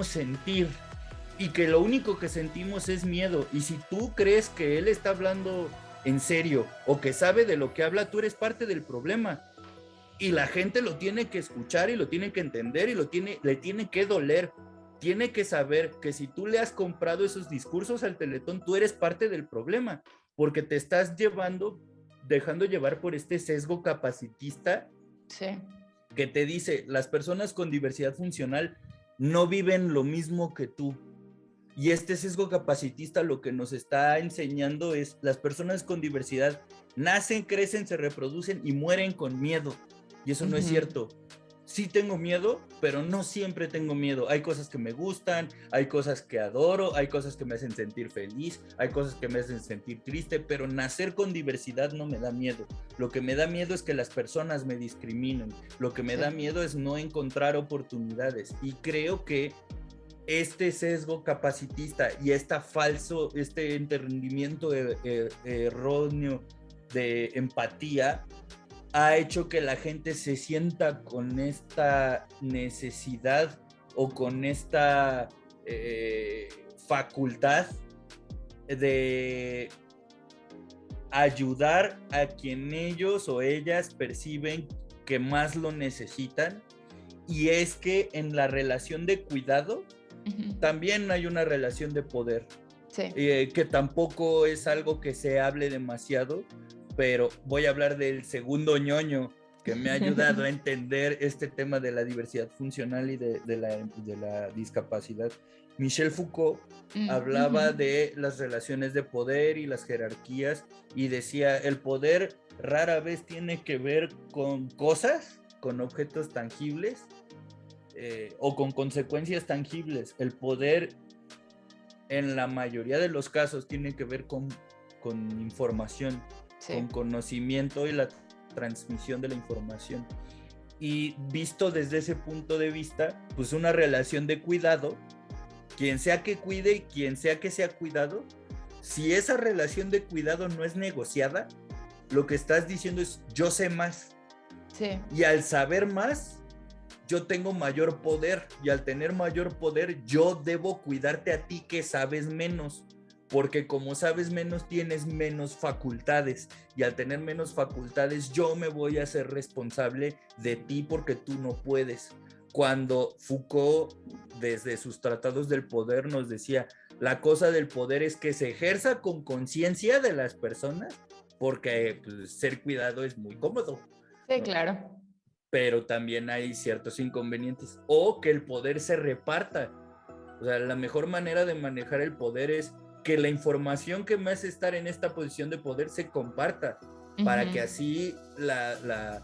sentir y que lo único que sentimos es miedo. Y si tú crees que él está hablando en serio o que sabe de lo que habla, tú eres parte del problema y la gente lo tiene que escuchar y lo tiene que entender y le tiene que doler. Tiene que saber que si tú le has comprado esos discursos al Teletón, tú eres parte del problema porque te estás dejando llevar por este sesgo capacitista que te dice, las personas con diversidad funcional no viven lo mismo que tú. Y este sesgo capacitista lo que nos está enseñando es las personas con diversidad nacen, crecen, se reproducen y mueren con miedo. Y eso no es cierto. Sí tengo miedo, pero no siempre tengo miedo. Hay cosas que me gustan, hay cosas que adoro, hay cosas que me hacen sentir feliz, hay cosas que me hacen sentir triste, pero nacer con diversidad no me da miedo. Lo que me da miedo es que las personas me discriminen. Lo que me da miedo es no encontrar oportunidades. Y creo que este sesgo capacitista y este entendimiento erróneo de empatía ha hecho que la gente se sienta con esta necesidad o con esta facultad de ayudar a quien ellos o ellas perciben que más lo necesitan. Y es que en la relación de cuidado también hay una relación de poder, sí. Que tampoco es algo que se hable demasiado, pero voy a hablar del segundo ñoño que me ha ayudado a entender este tema de la diversidad funcional y de la discapacidad. Michel Foucault hablaba de las relaciones de poder y las jerarquías y decía, el poder rara vez tiene que ver con cosas, con objetos tangibles, o con consecuencias tangibles. El poder en la mayoría de los casos tiene que ver con información, sí, con conocimiento y la transmisión de la información. Y visto desde ese punto de vista, pues una relación de cuidado, quien sea que cuide y quien sea que sea cuidado, si esa relación de cuidado no es negociada, lo que estás diciendo es yo sé más. Sí. Y al saber más, yo tengo mayor poder, y al tener mayor poder, yo debo cuidarte a ti que sabes menos, porque como sabes menos, tienes menos facultades, y al tener menos facultades, yo me voy a hacer responsable de ti porque tú no puedes. Cuando Foucault, desde sus tratados del poder, nos decía, la cosa del poder es que se ejerza con conciencia de las personas, porque pues, ser cuidado es muy cómodo. Sí, ¿no? Claro. Pero también hay ciertos inconvenientes, o que el poder se reparta. O sea, la mejor manera de manejar el poder es que la información que me hace estar en esta posición de poder se comparta, para que así la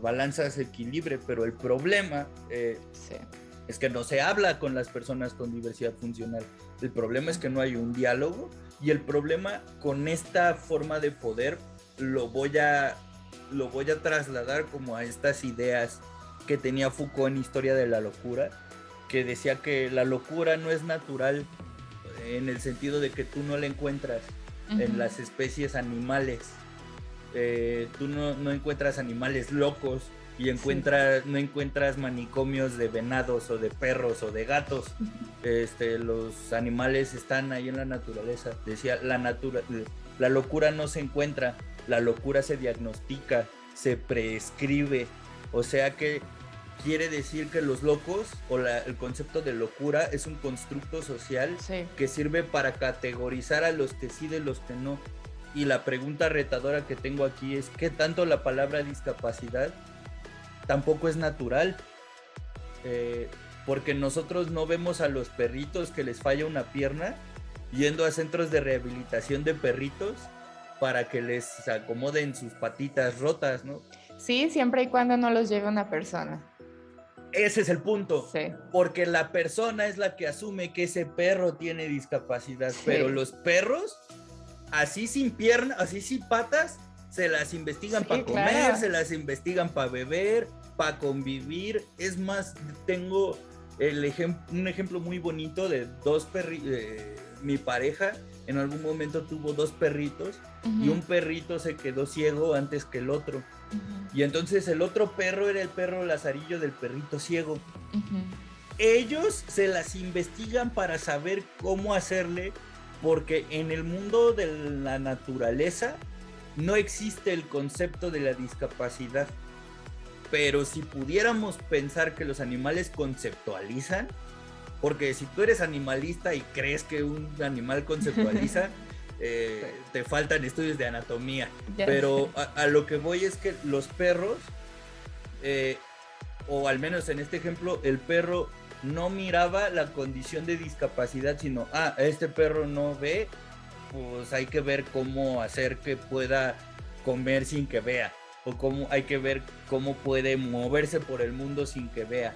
balanza se equilibre. Pero el problema sí, es que no se habla con las personas con diversidad funcional. El problema es que no hay un diálogo, y el problema con esta forma de poder lo voy a trasladar como a estas ideas que tenía Foucault en Historia de la Locura, que decía que la locura no es natural en el sentido de que tú no la encuentras en las especies animales. Tú no encuentras animales locos y no encuentras manicomios de venados o de perros o de gatos. Los animales están ahí en la naturaleza. Decía, la locura no se encuentra, la locura se diagnostica, se prescribe. O sea que quiere decir que los locos, o el concepto de locura, es un constructo social, sí, que sirve para categorizar a los que sí de los que no. Y la pregunta retadora que tengo aquí es, ¿qué tanto la palabra discapacidad tampoco es natural? Porque nosotros no vemos a los perritos que les falla una pierna yendo a centros de rehabilitación de perritos para que les acomoden sus patitas rotas, ¿no? Sí, siempre y cuando no los lleve una persona. Ese es el punto, sí, porque la persona es la que asume que ese perro tiene discapacidad, sí, pero los perros, así sin pierna, así sin patas, se las investigan, sí, para comer, claro, se las investigan para beber, para convivir. Es más, tengo un ejemplo muy bonito de dos perritos. Mi pareja en algún momento tuvo dos perritos, y un perrito se quedó ciego antes que el otro. Y entonces el otro perro era el perro lazarillo del perrito ciego. Ellos se las investigan para saber cómo hacerle, porque en el mundo de la naturaleza no existe el concepto de la discapacidad. Pero si pudiéramos pensar que los animales conceptualizan, porque si tú eres animalista y crees que un animal conceptualiza, te faltan estudios de anatomía. Pero a lo que voy es que los perros, o al menos en este ejemplo, el perro no miraba la condición de discapacidad, sino, este perro no ve, pues hay que ver cómo hacer que pueda comer sin que vea, o hay que ver cómo puede moverse por el mundo sin que vea.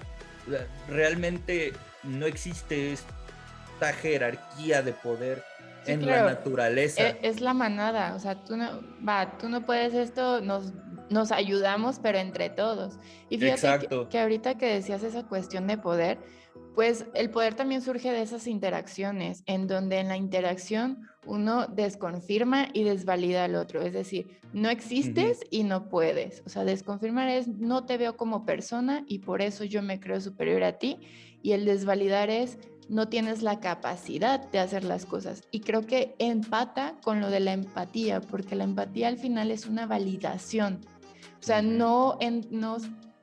Realmente no existe esta jerarquía de poder, sí, en claro, la naturaleza. Es la manada, o sea, tú no puedes esto, nos ayudamos, pero entre todos. Y fíjate que ahorita que decías esa cuestión de poder, pues el poder también surge de esas interacciones, en donde en la interacción uno desconfirma y desvalida al otro, es decir, no existes y no puedes. O sea, desconfirmar es no te veo como persona y por eso yo me creo superior a ti, y el desvalidar es no tienes la capacidad de hacer las cosas. Y creo que empata con lo de la empatía, porque la empatía al final es una validación. O sea, no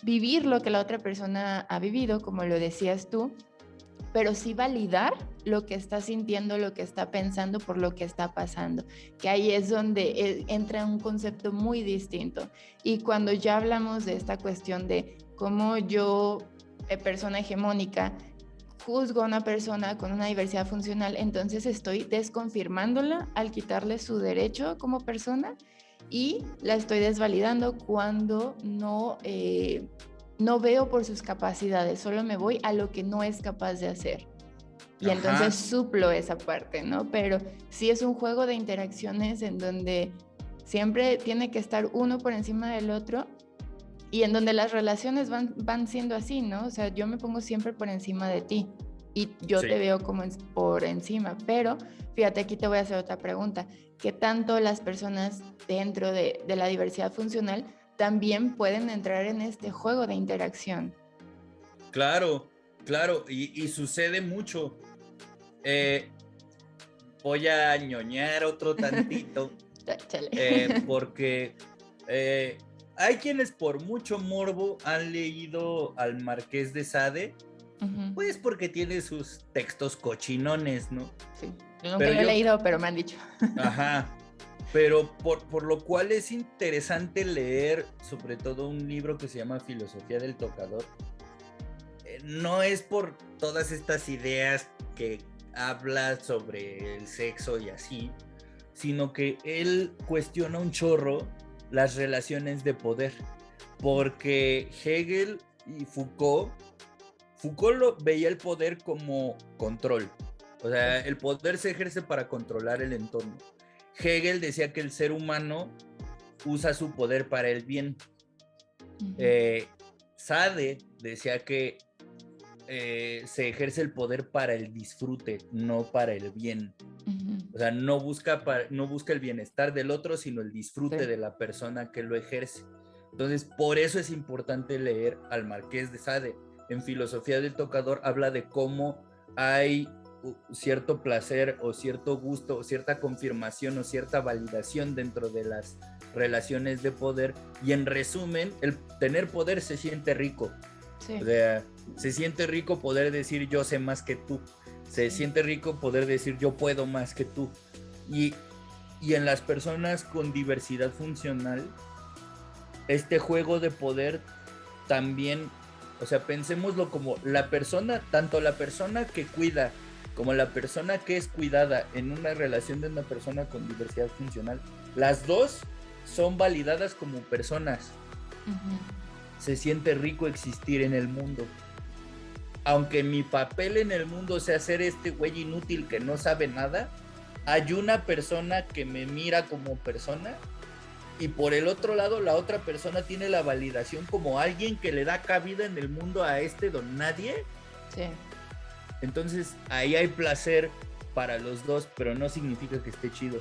vivir lo que la otra persona ha vivido, como lo decías tú, pero sí validar lo que está sintiendo, lo que está pensando por lo que está pasando, que ahí es donde entra un concepto muy distinto. Y cuando ya hablamos de esta cuestión de cómo yo, persona hegemónica, juzgo a una persona con una diversidad funcional, entonces estoy desconfirmándola al quitarle su derecho como persona y la estoy desvalidando cuando no veo por sus capacidades, solo me voy a lo que no es capaz de hacer. Y entonces suplo esa parte, ¿no? Pero sí es un juego de interacciones en donde siempre tiene que estar uno por encima del otro y en donde las relaciones van siendo así, ¿no? O sea, yo me pongo siempre por encima de ti y yo te veo como por encima. Pero fíjate, aquí te voy a hacer otra pregunta. ¿Qué tanto las personas dentro de la diversidad funcional también pueden entrar en este juego de interacción? Claro, y sucede mucho. Voy a ñoñar otro tantito, porque hay quienes por mucho morbo han leído al Marqués de Sade, pues porque tiene sus textos cochinones, ¿no? Sí, yo nunca lo he leído, pero me han dicho. Ajá. Pero por lo cual es interesante leer sobre todo un libro que se llama Filosofía del Tocador. No es por todas estas ideas que habla sobre el sexo y así, sino que él cuestiona un chorro las relaciones de poder, porque Hegel y Foucault veía el poder como control, o sea, el poder se ejerce para controlar el entorno. Hegel decía que el ser humano usa su poder para el bien. Sade decía que se ejerce el poder para el disfrute, no para el bien. O sea, no busca el bienestar del otro, sino el disfrute de la persona que lo ejerce. Entonces, por eso es importante leer al Marqués de Sade. En Filosofía del Tocador habla de cómo hay cierto placer o cierto gusto o cierta confirmación o cierta validación dentro de las relaciones de poder, y en resumen, el tener poder se siente rico. O sea, se siente rico poder decir yo sé más que tú, se siente rico poder decir yo puedo más que tú, y en las personas con diversidad funcional este juego de poder también, o sea, pensémoslo como la persona, tanto la persona que cuida como la persona que es cuidada en una relación de una persona con diversidad funcional, las dos son validadas como personas. Se siente rico existir en el mundo. Aunque mi papel en el mundo sea ser este güey inútil que no sabe nada, hay una persona que me mira como persona, y por el otro lado la otra persona tiene la validación como alguien que le da cabida en el mundo a este don nadie. Sí. Entonces ahí hay placer para los dos, pero no significa que esté chido.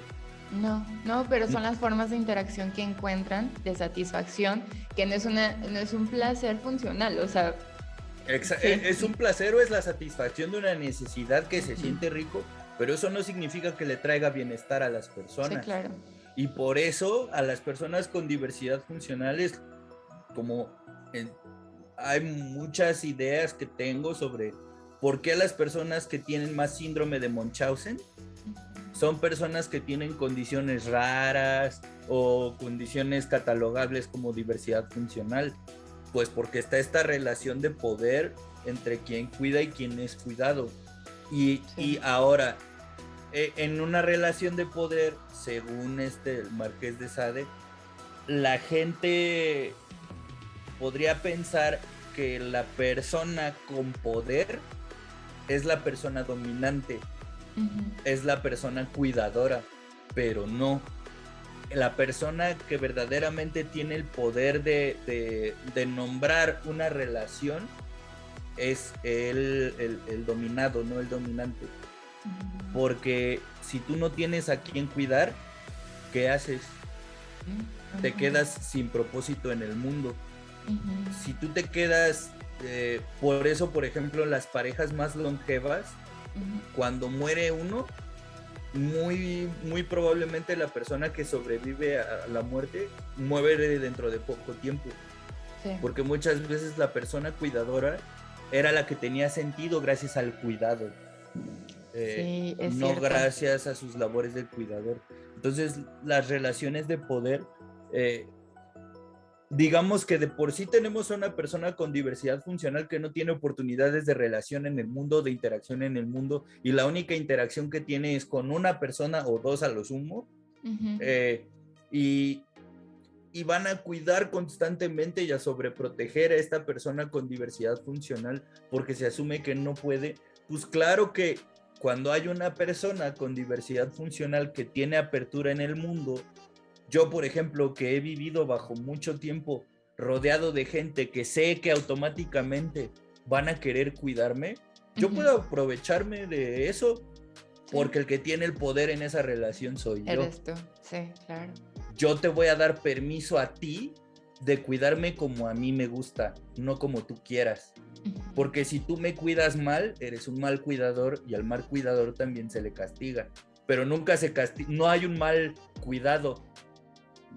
No, pero son las formas de interacción que encuentran, de satisfacción, que no es un placer funcional, o sea... Es un placer o es la satisfacción de una necesidad que se siente rico, pero eso no significa que le traiga bienestar a las personas. Sí, claro. Y por eso a las personas con diversidad funcional es como... hay muchas ideas que tengo sobre por qué las personas que tienen más síndrome de Munchausen son personas que tienen condiciones raras o condiciones catalogables como diversidad funcional. Pues porque está esta relación de poder entre quien cuida y quien es cuidado. Y ahora, en una relación de poder, según el Marqués de Sade, la gente podría pensar que la persona con poder es la persona dominante, es la persona cuidadora, pero no. La persona que verdaderamente tiene el poder de nombrar una relación es el dominado, no el dominante. Porque si tú no tienes a quien cuidar, ¿qué haces? Te quedas sin propósito en el mundo. Si tú te quedas, por eso, por ejemplo, las parejas más longevas Cuando muere uno, muy probablemente la persona que sobrevive a la muerte muere dentro de poco tiempo. Sí. Porque muchas veces la persona cuidadora era la que tenía sentido gracias al cuidado. Sí, es no cierto. Gracias a sus labores de cuidador. Entonces, las relaciones de poder, digamos que de por sí tenemos a una persona con diversidad funcional que no tiene oportunidades de relación en el mundo, de interacción en el mundo, y la única interacción que tiene es con una persona o dos a lo sumo, y van a cuidar constantemente y a sobreproteger a esta persona con diversidad funcional porque se asume que no puede. Pues claro que cuando hay una persona con diversidad funcional que tiene apertura en el mundo, yo por ejemplo que he vivido bajo mucho tiempo rodeado de gente que sé que automáticamente van a querer cuidarme, yo puedo aprovecharme de eso porque el que tiene el poder en esa relación soy yo. Eres tú, sí, claro. Yo te voy a dar permiso a ti de cuidarme como a mí me gusta, no como tú quieras. Porque si tú me cuidas mal, eres un mal cuidador y al mal cuidador también se le castiga. Pero nunca se castiga, no hay un mal cuidado.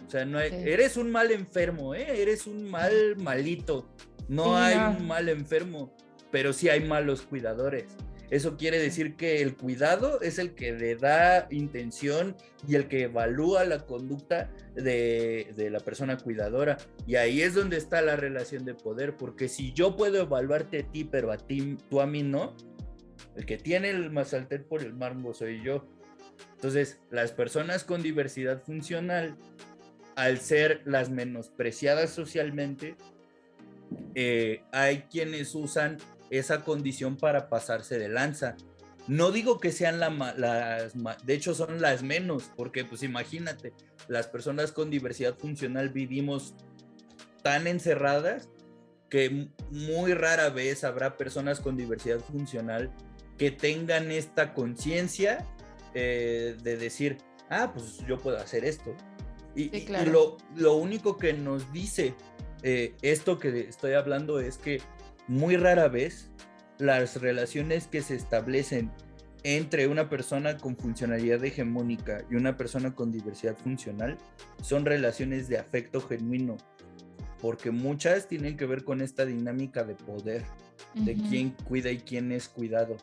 O sea, no hay, sí. Eres un mal enfermo, eres un mal malito. No sí, hay un mal enfermo, pero sí hay malos cuidadores. Eso quiere decir que el cuidado es el que le da intención y el que evalúa la conducta de la persona cuidadora. Y ahí es donde está la relación de poder, porque si yo puedo evaluarte a ti, pero a ti, tú a mí no, el que tiene el mazaltén por el mango soy yo. Entonces, las personas con diversidad funcional, al ser las menospreciadas socialmente, hay quienes usan esa condición para pasarse de lanza. No digo que sean de hecho son las menos, porque pues imagínate, las personas con diversidad funcional vivimos tan encerradas que muy rara vez habrá personas con diversidad funcional que tengan esta conciencia de decir, pues yo puedo hacer esto. Sí, claro. Y lo único que nos dice esto que estoy hablando es que muy rara vez las relaciones que se establecen entre una persona con funcionalidad hegemónica y una persona con diversidad funcional son relaciones de afecto genuino, porque muchas tienen que ver con esta dinámica de poder, de quién cuida y quién es cuidado.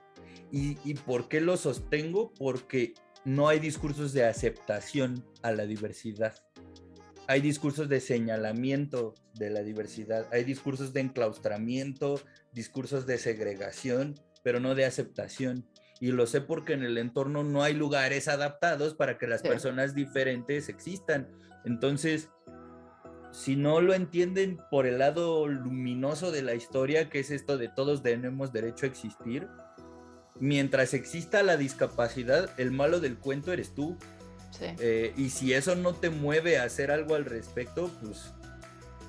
¿Y por qué lo sostengo? Porque no hay discursos de aceptación a la diversidad. Hay discursos de señalamiento de la diversidad, hay discursos de enclaustramiento, discursos de segregación, pero no de aceptación. Y lo sé porque en el entorno no hay lugares adaptados para que las personas diferentes existan. Entonces, si no lo entienden por el lado luminoso de la historia, que es esto de todos tenemos derecho a existir, mientras exista la discapacidad, el malo del cuento eres tú. Sí. Y si eso no te mueve a hacer algo al respecto, pues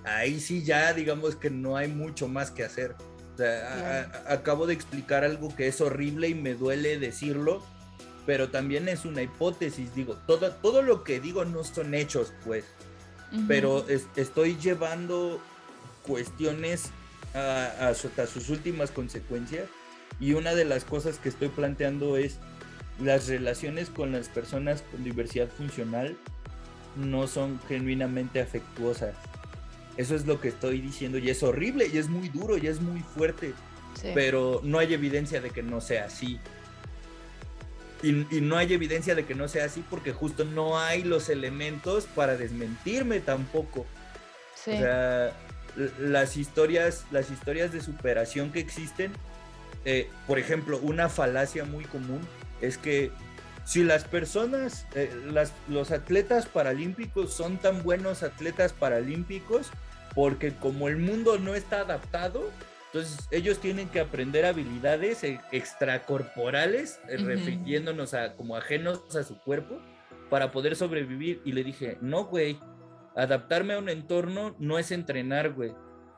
ahí sí ya digamos que no hay mucho más que hacer. O sea, acabo de explicar algo que es horrible y me duele decirlo, pero también es una hipótesis. Digo, todo lo que digo no son hechos, pues, pero estoy llevando cuestiones hasta sus últimas consecuencias, y una de las cosas que estoy planteando es las relaciones con las personas con diversidad funcional no son genuinamente afectuosas. Eso es lo que estoy diciendo, y es horrible, y es muy duro, y es muy fuerte, sí. Pero no hay evidencia de que no sea así. Y no hay evidencia de que no sea así porque justo no hay los elementos para desmentirme tampoco. Sí. O sea, las historias de superación que existen, por ejemplo, una falacia muy común es que si las personas, los atletas paralímpicos son tan buenos atletas paralímpicos porque como el mundo no está adaptado, entonces ellos tienen que aprender habilidades extracorporales, refiriéndonos a como ajenos a su cuerpo, para poder sobrevivir. Y le dije, no, güey, adaptarme a un entorno no es entrenar, güey.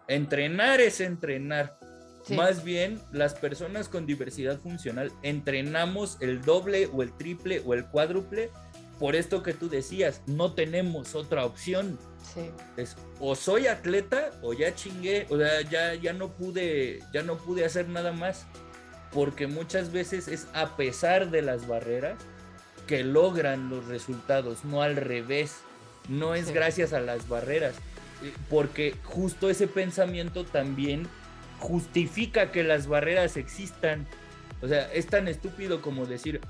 Entrenar es entrenar. Sí. Más bien, las personas con diversidad funcional entrenamos el doble o el triple o el cuádruple por esto que tú decías, no tenemos otra opción. Sí. Es, o soy atleta o ya chingué, o sea, ya no pude hacer nada más. porque muchas veces es a pesar de las barreras que logran los resultados, no al revés, no es gracias a las barreras, porque justo ese pensamiento también justifica que las barreras existan. O sea, es tan estúpido como decir,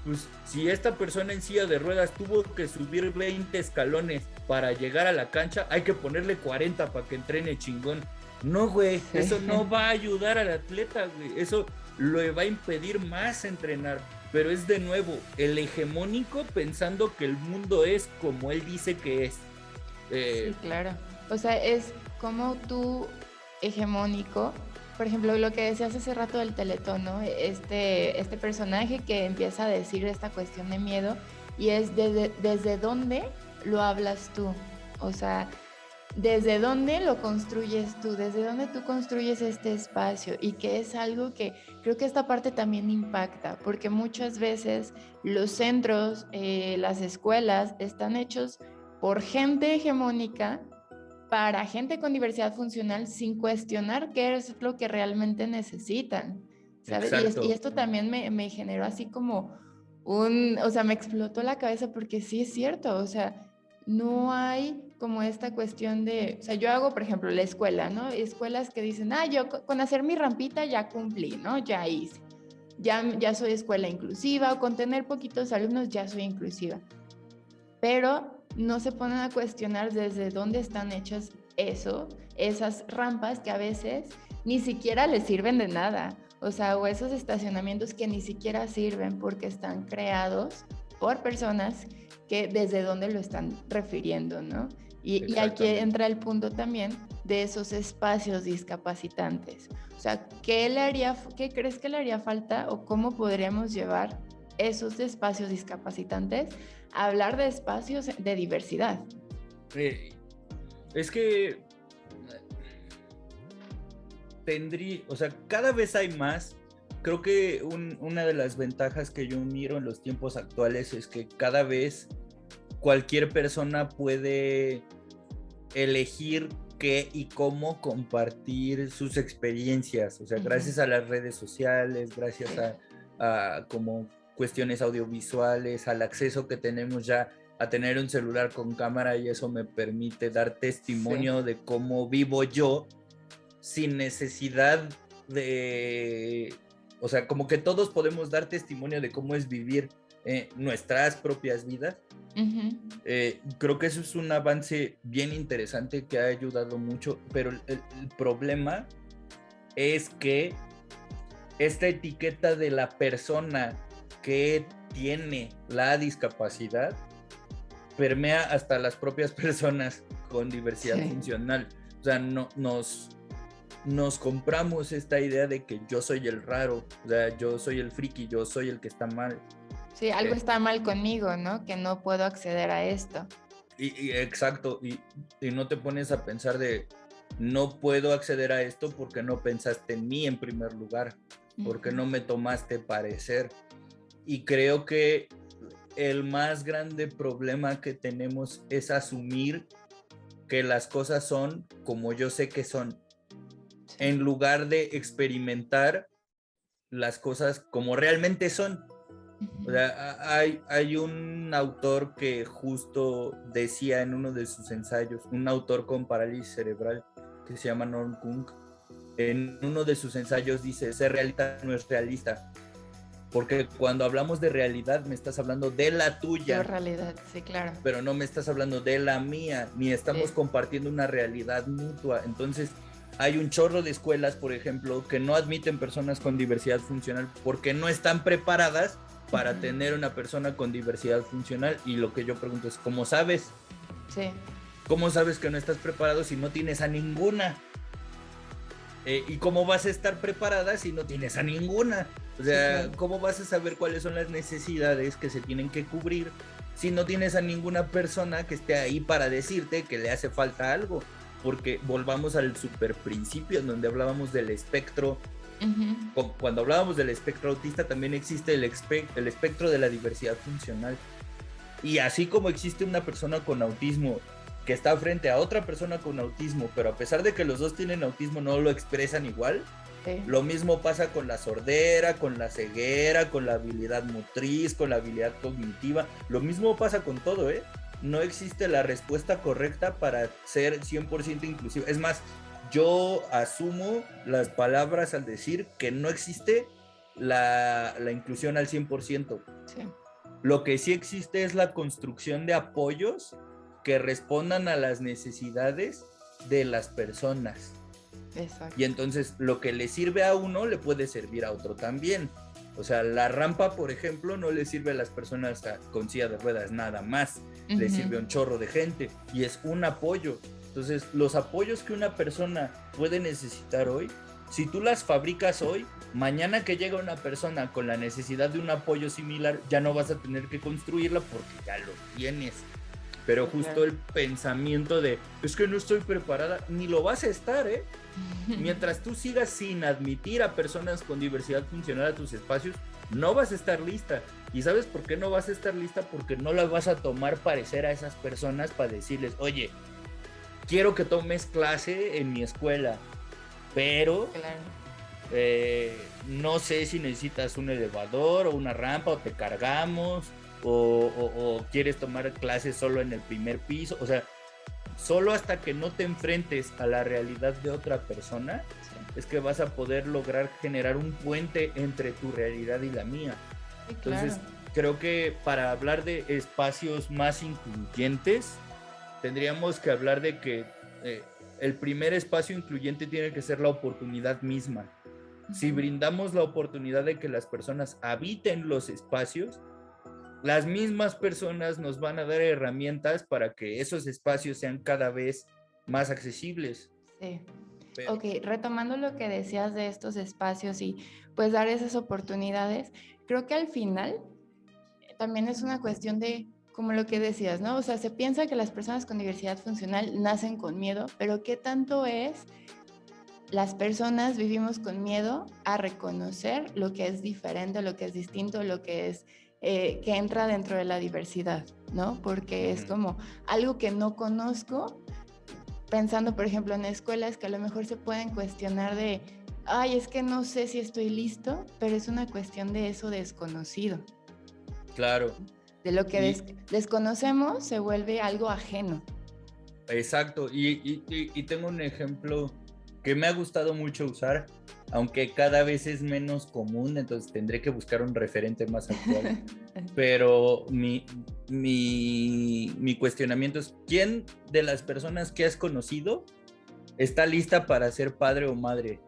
pues si esta persona en silla de ruedas tuvo que subir 20 escalones para llegar a la cancha, hay que ponerle 40 para que entrene chingón. No, güey, eso no va a ayudar al atleta, güey, eso lo va a impedir más entrenar. Pero es de nuevo el hegemónico pensando que el mundo es como él dice que es. Sí, claro. O sea, es como tú hegemónico. Por ejemplo, lo que decías hace rato del Teletón, ¿no? Este personaje que empieza a decir esta cuestión de miedo, y es desde dónde lo hablas tú. O sea, desde dónde lo construyes tú, desde dónde tú construyes este espacio, y que es algo que creo que esta parte también impacta, porque muchas veces los centros, las escuelas están hechos por gente hegemónica para gente con diversidad funcional sin cuestionar qué es lo que realmente necesitan, ¿sabes? Y esto también me generó así como o sea, me explotó la cabeza, porque sí es cierto, o sea, no hay como esta cuestión de, o sea, yo hago, por ejemplo, la escuela, ¿no? Escuelas que dicen, yo con hacer mi rampita ya cumplí, ¿no? Ya hice, ya soy escuela inclusiva, o con tener poquitos alumnos ya soy inclusiva. Pero no se ponen a cuestionar desde dónde están hechas esas rampas que a veces ni siquiera les sirven de nada, o sea, o esos estacionamientos que ni siquiera sirven porque están creados por personas que desde dónde lo están refiriendo, ¿no? Y aquí entra el punto también de esos espacios discapacitantes. O sea, ¿qué crees que le haría falta, o cómo podríamos llevar esos espacios discapacitantes a hablar de espacios de diversidad? Es que o sea, cada vez hay más. Creo que una de las ventajas que yo miro en los tiempos actuales es que cada vez cualquier persona puede elegir qué y cómo compartir sus experiencias. O sea, gracias a las redes sociales, gracias a como cuestiones audiovisuales, al acceso que tenemos ya a tener un celular con cámara, y eso me permite dar testimonio de cómo vivo yo sin necesidad de... O sea, como que todos podemos dar testimonio de cómo es vivir nuestras propias vidas. Creo que eso es un avance bien interesante que ha ayudado mucho, pero el problema es que esta etiqueta de la persona que tiene la discapacidad permea hasta las propias personas con diversidad funcional. O sea, nos compramos esta idea de que yo soy el raro, o sea, yo soy el friki, yo soy el que está mal. Sí, algo está mal conmigo, ¿no? Que no puedo acceder a esto. Exacto, y no te pones a pensar de, no puedo acceder a esto porque no pensaste en mí en primer lugar, porque no me tomaste parecer. Y creo que el más grande problema que tenemos es asumir que las cosas son como yo sé que son, en lugar de experimentar las cosas como realmente son. O sea, hay un autor que justo decía en uno de sus ensayos, un autor con parálisis cerebral que se llama Norm Kung, en uno de sus ensayos dice, ser realista no es realista, porque cuando hablamos de realidad me estás hablando de la tuya. De realidad, sí, claro. Pero no me estás hablando de la mía, ni estamos compartiendo una realidad mutua. Entonces, hay un chorro de escuelas, por ejemplo, que no admiten personas con diversidad funcional porque no están preparadas para tener una persona con diversidad funcional. Y lo que yo pregunto es, ¿cómo sabes? Sí. ¿Cómo sabes que no estás preparado si no tienes a ninguna? ¿Y cómo vas a estar preparada si no tienes a ninguna? O sea, ¿cómo vas a saber cuáles son las necesidades que se tienen que cubrir si no tienes a ninguna persona que esté ahí para decirte que le hace falta algo? Porque volvamos al super principio en donde hablábamos del espectro. Cuando hablábamos del espectro autista también existe el espectro de la diversidad funcional. Y así como existe una persona con autismo que está frente a otra persona con autismo, pero a pesar de que los dos tienen autismo no lo expresan igual, Sí. Lo mismo pasa con la sordera, con la ceguera, con la habilidad motriz, con la habilidad cognitiva. Lo mismo pasa con todo, ¿eh? No existe la respuesta correcta para ser 100% inclusivo. Es más, yo asumo las palabras al decir que no existe la inclusión al 100%. Sí. Lo que sí existe es la construcción de apoyos que respondan a las necesidades de las personas. Exacto. Y entonces lo que le sirve a uno le puede servir a otro también. O sea, la rampa, por ejemplo, no le sirve a las personas con silla de ruedas nada más. Le sirve a un chorro de gente y es un apoyo. Entonces, los apoyos que una persona puede necesitar hoy, si tú las fabricas hoy, mañana que llega una persona con la necesidad de un apoyo similar, ya no vas a tener que construirla porque ya lo tienes. Pero justo el pensamiento de, es que no estoy preparada, ni lo vas a estar, ¿eh? Mientras tú sigas sin admitir a personas con diversidad funcional a tus espacios, no vas a estar lista. ¿Y sabes por qué no vas a estar lista? Porque no las vas a tomar parecer a esas personas para decirles, oye, quiero que tomes clase en mi escuela, pero no sé si necesitas un elevador o una rampa o te cargamos o quieres tomar clases solo en el primer piso. O sea, solo hasta que no te enfrentes a la realidad de otra persona es que vas a poder lograr generar un puente entre tu realidad y la mía. Sí, claro. Entonces, creo que para hablar de espacios más incluyentes, tendríamos que hablar de que el primer espacio incluyente tiene que ser la oportunidad misma. Si brindamos la oportunidad de que las personas habiten los espacios, las mismas personas nos van a dar herramientas para que esos espacios sean cada vez más accesibles. Sí. Ok, retomando lo que decías de estos espacios y pues dar esas oportunidades, creo que al final también es una cuestión de, como lo que decías, ¿no? O sea, se piensa que las personas con diversidad funcional nacen con miedo, pero ¿qué tanto es? Las personas vivimos con miedo a reconocer lo que es diferente, lo que es distinto, lo que es que entra dentro de la diversidad, ¿no? Porque es como algo que no conozco, pensando, por ejemplo, en escuelas que a lo mejor se pueden cuestionar de, ay, es que no sé si estoy listo, pero es una cuestión de eso desconocido. Claro. De lo que desconocemos se vuelve algo ajeno. Exacto, y tengo un ejemplo que me ha gustado mucho usar, aunque cada vez es menos común, entonces tendré que buscar un referente más actual. Pero mi cuestionamiento es, ¿quién de las personas que has conocido está lista para ser padre o madre?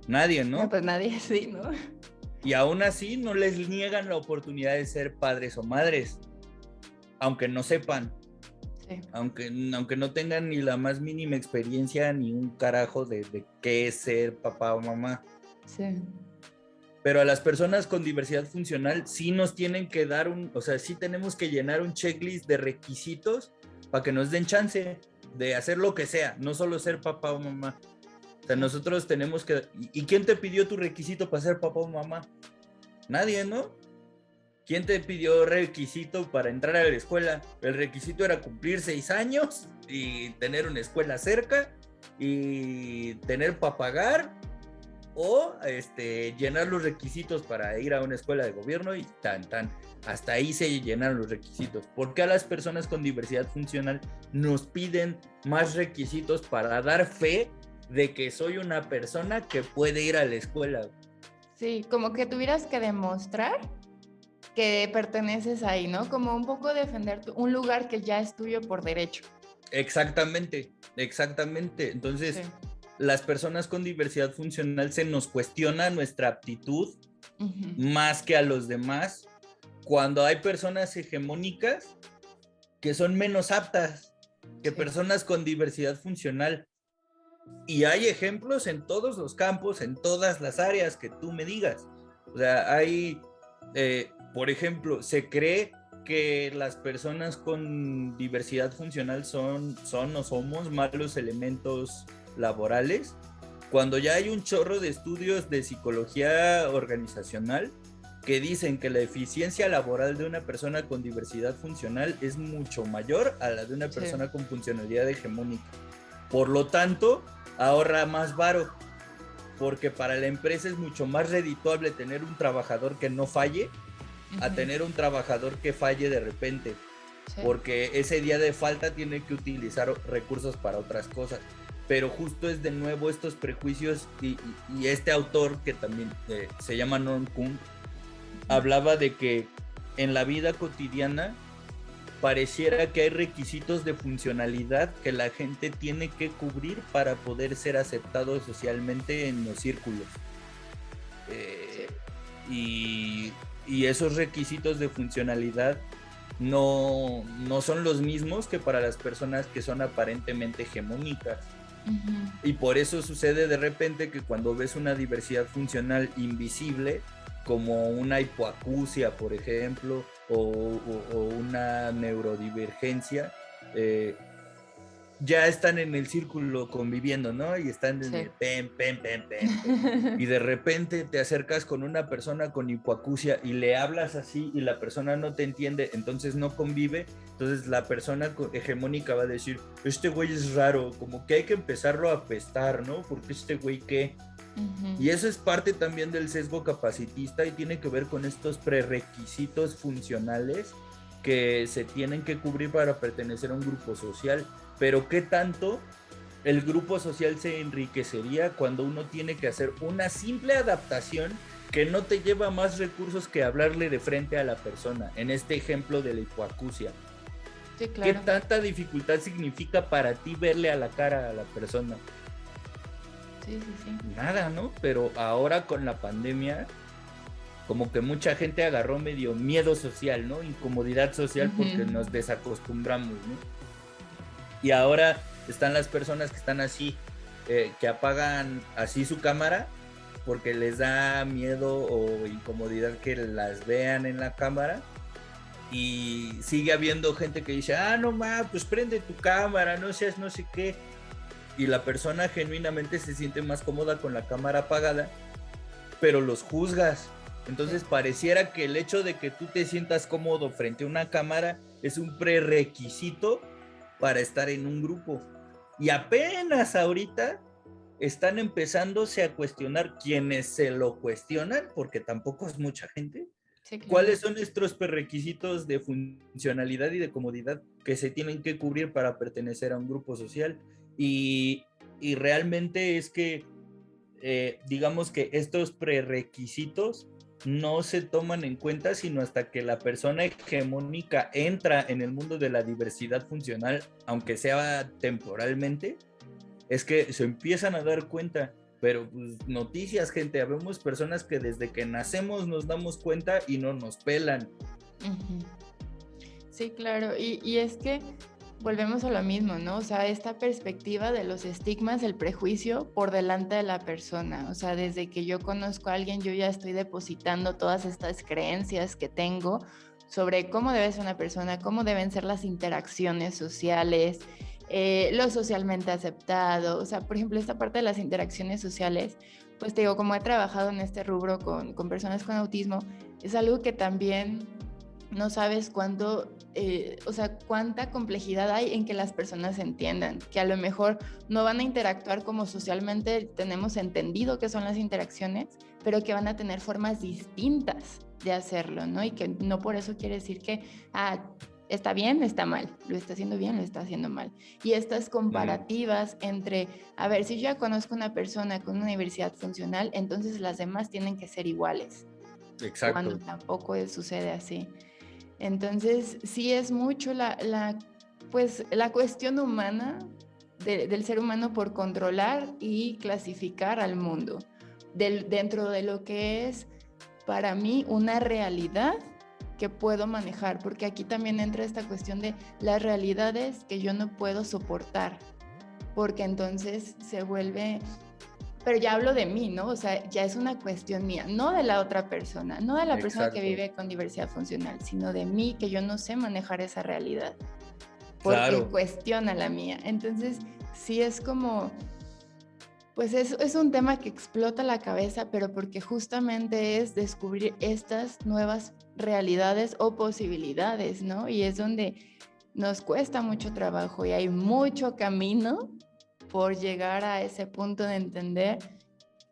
Nadie, ¿no? No, pues nadie, sí, ¿no? Y aún así no les niegan la oportunidad de ser padres o madres, aunque no sepan. Sí. Aunque no tengan ni la más mínima experiencia ni un carajo de qué es ser papá o mamá. Sí. Pero a las personas con diversidad funcional sí nos tienen que dar sí tenemos que llenar un checklist de requisitos para que nos den chance de hacer lo que sea, no solo ser papá o mamá. O sea, nosotros tenemos que... ¿Y quién te pidió tu requisito para ser papá o mamá? Nadie, ¿no? ¿Quién te pidió requisito para entrar a la escuela? El requisito era cumplir 6 años y tener una escuela cerca y tener para pagar o llenar los requisitos para ir a una escuela de gobierno y hasta ahí se llenaron los requisitos. ¿Por qué a las personas con diversidad funcional nos piden más requisitos para dar fe de que soy una persona que puede ir a la escuela? Sí, como que tuvieras que demostrar que perteneces ahí, ¿no? Como un poco defender un lugar que ya es tuyo por derecho. Exactamente. Entonces, sí, las personas con diversidad funcional se nos cuestiona nuestra aptitud más que a los demás cuando hay personas hegemónicas que son menos aptas que personas con diversidad funcional. Y hay ejemplos en todos los campos, en todas las áreas que tú me digas. O sea, hay... por ejemplo, se cree que las personas con diversidad funcional son o somos malos elementos laborales, cuando ya hay un chorro de estudios de psicología organizacional que dicen que la eficiencia laboral de una persona con diversidad funcional es mucho mayor a la de una persona con funcionalidad hegemónica. Por lo tanto, ahorra más varo, porque para la empresa es mucho más redituable tener un trabajador que no falle a tener un trabajador que falle de repente, porque ese día de falta tiene que utilizar recursos para otras cosas. Pero justo es de nuevo estos prejuicios y este autor que también se llama Norm Kuhn, hablaba de que en la vida cotidiana pareciera que hay requisitos de funcionalidad que la gente tiene que cubrir para poder ser aceptado socialmente en los círculos. Y esos requisitos de funcionalidad no son los mismos que para las personas que son aparentemente hegemónicas. Y por eso sucede de repente que cuando ves una diversidad funcional invisible, como una hipoacusia, por ejemplo, o una neurodivergencia, ya están en el círculo conviviendo, ¿no? Y están en el pen. Y de repente te acercas con una persona con hipoacusia y le hablas así y la persona no te entiende, entonces no convive. Entonces la persona hegemónica va a decir, este güey es raro, como que hay que empezarlo a apestar, ¿no? Porque este güey, ¿qué? Y eso es parte también del sesgo capacitista y tiene que ver con estos prerequisitos funcionales que se tienen que cubrir para pertenecer a un grupo social. Pero ¿qué tanto el grupo social se enriquecería cuando uno tiene que hacer una simple adaptación que no te lleva más recursos que hablarle de frente a la persona? En este ejemplo de la hipoacusia. Sí, claro. ¿Qué tanta dificultad significa para ti verle a la cara a la persona? Sí. Nada, ¿no? Pero ahora con la pandemia, como que mucha gente agarró medio miedo social, ¿no? Incomodidad social porque nos desacostumbramos, ¿no? Y ahora están las personas que están así, que apagan así su cámara porque les da miedo o incomodidad que las vean en la cámara. Y sigue habiendo gente que dice, no pues prende tu cámara, no seas no sé qué. Y la persona genuinamente se siente más cómoda con la cámara apagada, pero los juzgas. Entonces pareciera que el hecho de que tú te sientas cómodo frente a una cámara es un prerequisito para estar en un grupo. Y apenas ahorita están empezándose a cuestionar quienes se lo cuestionan, porque tampoco es mucha gente. Sí, claro. ¿Cuáles son nuestros prerequisitos de funcionalidad y de comodidad que se tienen que cubrir para pertenecer a un grupo social? Y realmente es que digamos que estos prerequisitos no se toman en cuenta sino hasta que la persona hegemónica entra en el mundo de la diversidad funcional, aunque sea temporalmente, es que se empiezan a dar cuenta. Pero pues noticias, gente, habemos personas que desde que nacemos nos damos cuenta y no nos pelan. Sí, claro, y es que volvemos a lo mismo, ¿no? O sea, esta perspectiva de los estigmas, el prejuicio por delante de la persona. O sea, desde que yo conozco a alguien, yo ya estoy depositando todas estas creencias que tengo sobre cómo debe ser una persona, cómo deben ser las interacciones sociales, lo socialmente aceptado. O sea, por ejemplo, esta parte de las interacciones sociales, pues te digo, como he trabajado en este rubro con personas con autismo, es algo que también no sabes cuánto, o sea, cuánta complejidad hay en que las personas entiendan, que a lo mejor no van a interactuar como socialmente tenemos entendido que son las interacciones, pero que van a tener formas distintas de hacerlo, ¿no? Y que no por eso quiere decir que, está bien, está mal, lo está haciendo bien, lo está haciendo mal. Y estas comparativas entre, a ver, si yo ya conozco una persona con una diversidad funcional, entonces las demás tienen que ser iguales. Exacto. Cuando tampoco sucede así. Entonces, sí es mucho la cuestión humana del ser humano por controlar y clasificar al mundo dentro de lo que es para mí una realidad que puedo manejar, porque aquí también entra esta cuestión de las realidades que yo no puedo soportar, porque entonces se vuelve... Pero ya hablo de mí, ¿no? O sea, ya es una cuestión mía, no de la otra persona, no de la persona que vive con diversidad funcional, sino de mí, que yo no sé manejar esa realidad, porque cuestiona la mía. Entonces, sí es como, pues es un tema que explota la cabeza, pero porque justamente es descubrir estas nuevas realidades o posibilidades, ¿no? Y es donde nos cuesta mucho trabajo y hay mucho camino por llegar a ese punto de entender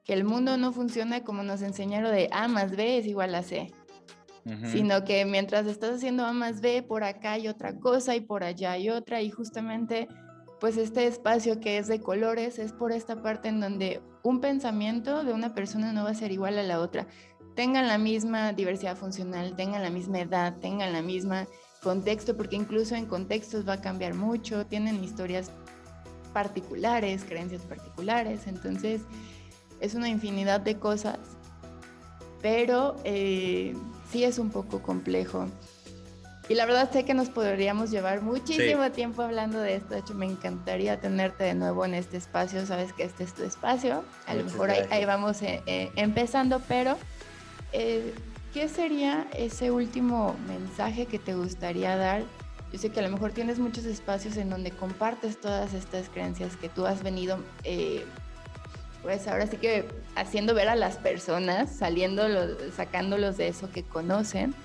que el mundo no funciona como nos enseñaron de A más B es igual a C, sino que mientras estás haciendo A más B, por acá hay otra cosa y por allá hay otra, y justamente pues este espacio que es de colores es por esta parte en donde un pensamiento de una persona no va a ser igual a la otra. Tengan la misma diversidad funcional, tengan la misma edad, tengan la misma contexto, porque incluso en contextos va a cambiar mucho, tienen historias particulares, creencias particulares, entonces es una infinidad de cosas, pero sí es un poco complejo. Y la verdad sé que nos podríamos llevar muchísimo tiempo hablando de esto. De hecho, me encantaría tenerte de nuevo en este espacio. Sabes que este es tu espacio. A lo mejor ahí vamos empezando, pero ¿qué sería ese último mensaje que te gustaría dar? Yo sé que a lo mejor tienes muchos espacios en donde compartes todas estas creencias que tú has venido, pues ahora sí que haciendo ver a las personas, sacándolos de eso que conocen.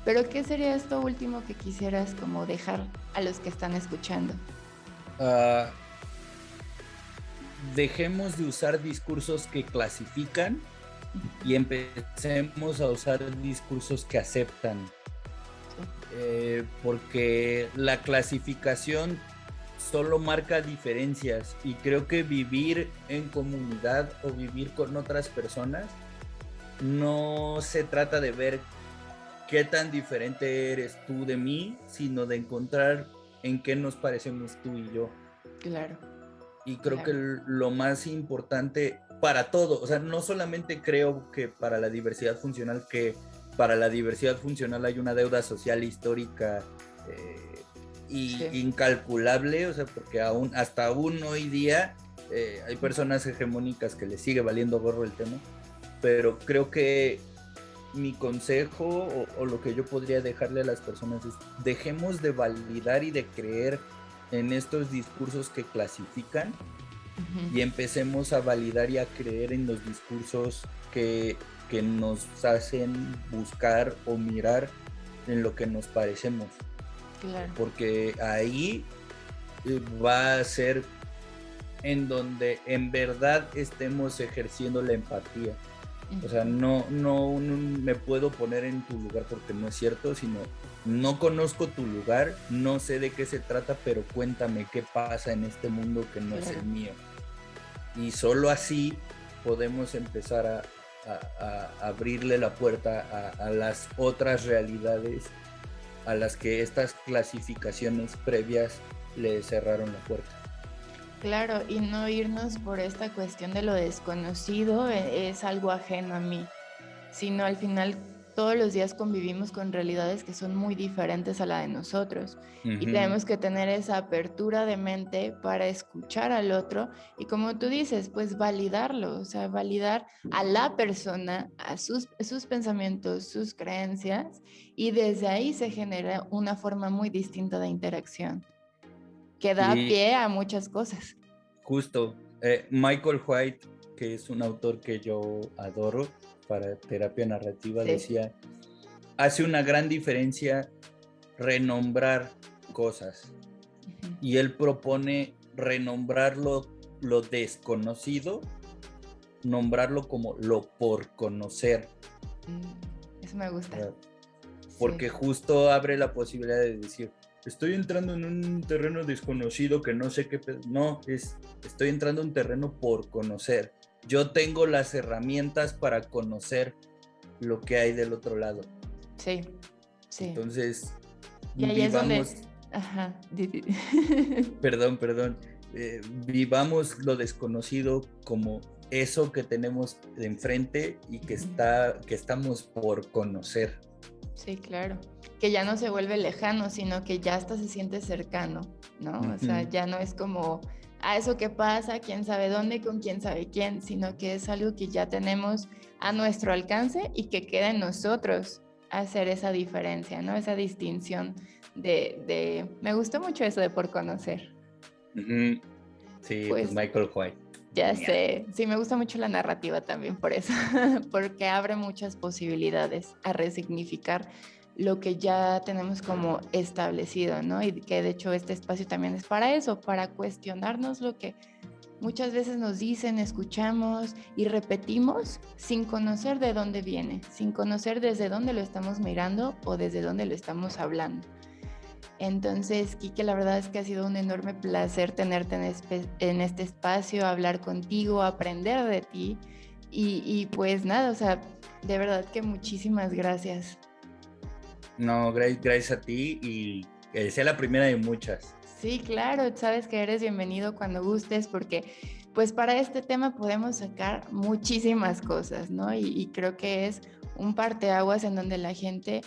Pero ¿qué sería esto último que quisieras como dejar a los que están escuchando? Dejemos de usar discursos que clasifican y empecemos a usar discursos que aceptan. Porque la clasificación solo marca diferencias, y creo que vivir en comunidad o vivir con otras personas no se trata de ver qué tan diferente eres tú de mí, sino de encontrar en qué nos parecemos tú y yo. Claro. Y creo que lo más importante para todo, o sea, no solamente creo que para la diversidad funcional, que para la diversidad funcional hay una deuda social histórica incalculable, o sea, porque hasta aún hoy día hay personas hegemónicas que les sigue valiendo gorro el tema, pero creo que mi consejo o lo que yo podría dejarle a las personas es: dejemos de validar y de creer en estos discursos que clasifican y empecemos a validar y a creer en los discursos que nos hacen buscar o mirar en lo que nos parecemos. Claro. Porque ahí va a ser en donde en verdad estemos ejerciendo la empatía. O sea, no me puedo poner en tu lugar porque no es cierto, sino no conozco tu lugar, no sé de qué se trata, pero cuéntame qué pasa en este mundo que no es el mío. Y solo así podemos empezar a abrirle la puerta a las otras realidades a las que estas clasificaciones previas le cerraron la puerta. Claro, y no irnos por esta cuestión de lo desconocido, es algo ajeno a mí, sino al final todos los días convivimos con realidades que son muy diferentes a la de nosotros, y tenemos que tener esa apertura de mente para escuchar al otro y, como tú dices, pues validarlo, o sea, validar a la persona, a sus pensamientos, sus creencias, y desde ahí se genera una forma muy distinta de interacción que da pie a muchas cosas. Justo, Michael White, que es un autor que yo adoro para terapia narrativa, decía: hace una gran diferencia renombrar cosas. Y él propone renombrar lo desconocido, nombrarlo como lo por conocer. Eso me gusta. Porque justo abre la posibilidad de decir: estoy entrando en un terreno desconocido que no sé qué... No, estoy entrando en un terreno por conocer. Yo tengo las herramientas para conocer lo que hay del otro lado. Sí. Entonces, y ahí vivamos... es donde... Perdón. Vivamos lo desconocido como eso que tenemos de enfrente y que estamos por conocer. Sí, claro. Que ya no se vuelve lejano, sino que ya hasta se siente cercano, ¿no? O sea, ya no es como eso que pasa, quién sabe dónde, con quién sabe quién, sino que es algo que ya tenemos a nuestro alcance y que queda en nosotros hacer esa diferencia, ¿no? Esa distinción de... Me gustó mucho eso de por conocer. Sí, pues Michael White. Ya sé, sí, me gusta mucho la narrativa también por eso, porque abre muchas posibilidades a resignificar lo que ya tenemos como establecido, ¿no? Y que de hecho este espacio también es para eso, para cuestionarnos lo que muchas veces nos dicen, escuchamos y repetimos sin conocer de dónde viene, sin conocer desde dónde lo estamos mirando o desde dónde lo estamos hablando. Entonces, Quique, la verdad es que ha sido un enorme placer tenerte en este espacio, hablar contigo, aprender de ti y pues nada, o sea, de verdad que muchísimas gracias. No, gracias a ti y que sea la primera de muchas. Sí, claro, sabes que eres bienvenido cuando gustes porque pues para este tema podemos sacar muchísimas cosas, ¿no? Y creo que es un parteaguas en donde la gente,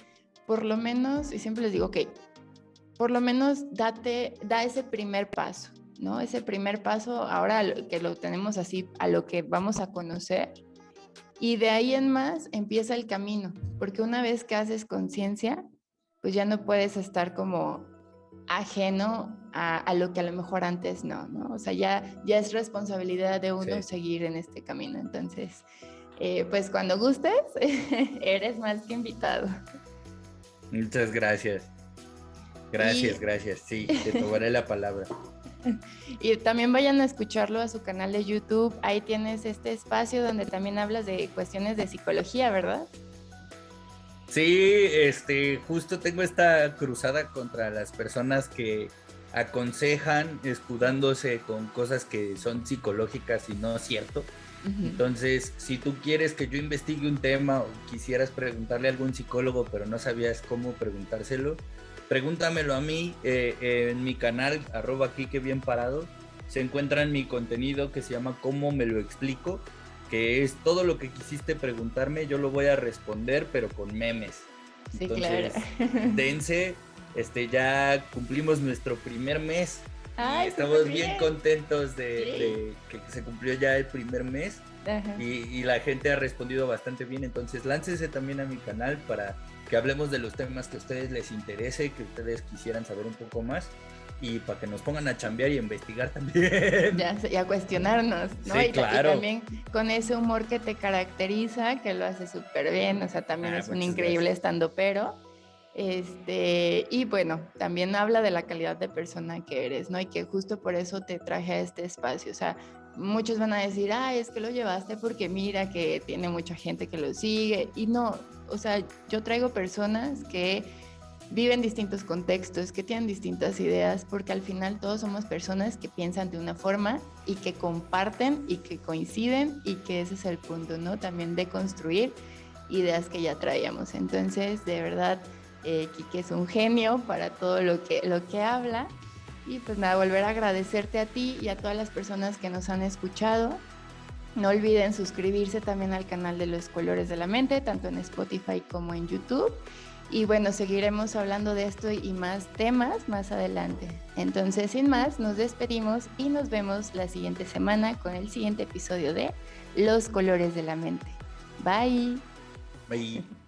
por lo menos, y siempre les digo, ok, por lo menos da ese primer paso, ¿no? Ese primer paso, ahora que lo tenemos así, a lo que vamos a conocer, y de ahí en más empieza el camino, porque una vez que haces conciencia, pues ya no puedes estar como ajeno a lo que a lo mejor antes no, ¿no? O sea, ya es responsabilidad de uno seguir en este camino. Entonces, pues cuando gustes, eres más que invitado. Muchas gracias. Gracias. Sí, te tomaré la palabra. Y también vayan a escucharlo a su canal de YouTube. Ahí tienes este espacio donde también hablas de cuestiones de psicología, ¿verdad? Sí, justo tengo esta cruzada contra las personas que aconsejan escudándose con cosas que son psicológicas y no es cierto. Uh-huh. Entonces, si tú quieres que yo investigue un tema o quisieras preguntarle a algún psicólogo pero no sabías cómo preguntárselo, pregúntamelo a mí en mi canal @KikeBienParado. Se encuentra en mi contenido que se llama ¿Cómo me lo explico?, que es todo lo que quisiste preguntarme, yo lo voy a responder, pero con memes. Sí, entonces, claro. Dense, ya cumplimos nuestro primer mes. Ay, y estamos bien contentos de que se cumplió ya el primer mes. Y la gente ha respondido bastante bien, entonces láncese también a mi canal para que hablemos de los temas que a ustedes les interese, que ustedes quisieran saber un poco más, y para que nos pongan a chambear y a investigar también. Y a cuestionarnos, ¿no? Sí, claro. Y también con ese humor que te caracteriza, que lo hace súper bien, o sea, también es un increíble estandopero. Y bueno, también habla de la calidad de persona que eres, ¿no? Y que justo por eso te traje a este espacio, o sea, muchos van a decir, es que lo llevaste porque mira que tiene mucha gente que lo sigue, y no, o sea, yo traigo personas que viven distintos contextos, que tienen distintas ideas, porque al final todos somos personas que piensan de una forma y que comparten y que coinciden, y que ese es el punto, ¿no? También de construir ideas que ya traíamos. Entonces, de verdad, Quique es un genio para todo lo que habla. Y pues nada, volver a agradecerte a ti y a todas las personas que nos han escuchado. No olviden suscribirse también al canal de Los Colores de la Mente, tanto en Spotify como en YouTube. Y bueno, seguiremos hablando de esto y más temas más adelante. Entonces, sin más, nos despedimos y nos vemos la siguiente semana con el siguiente episodio de Los Colores de la Mente. Bye. Bye.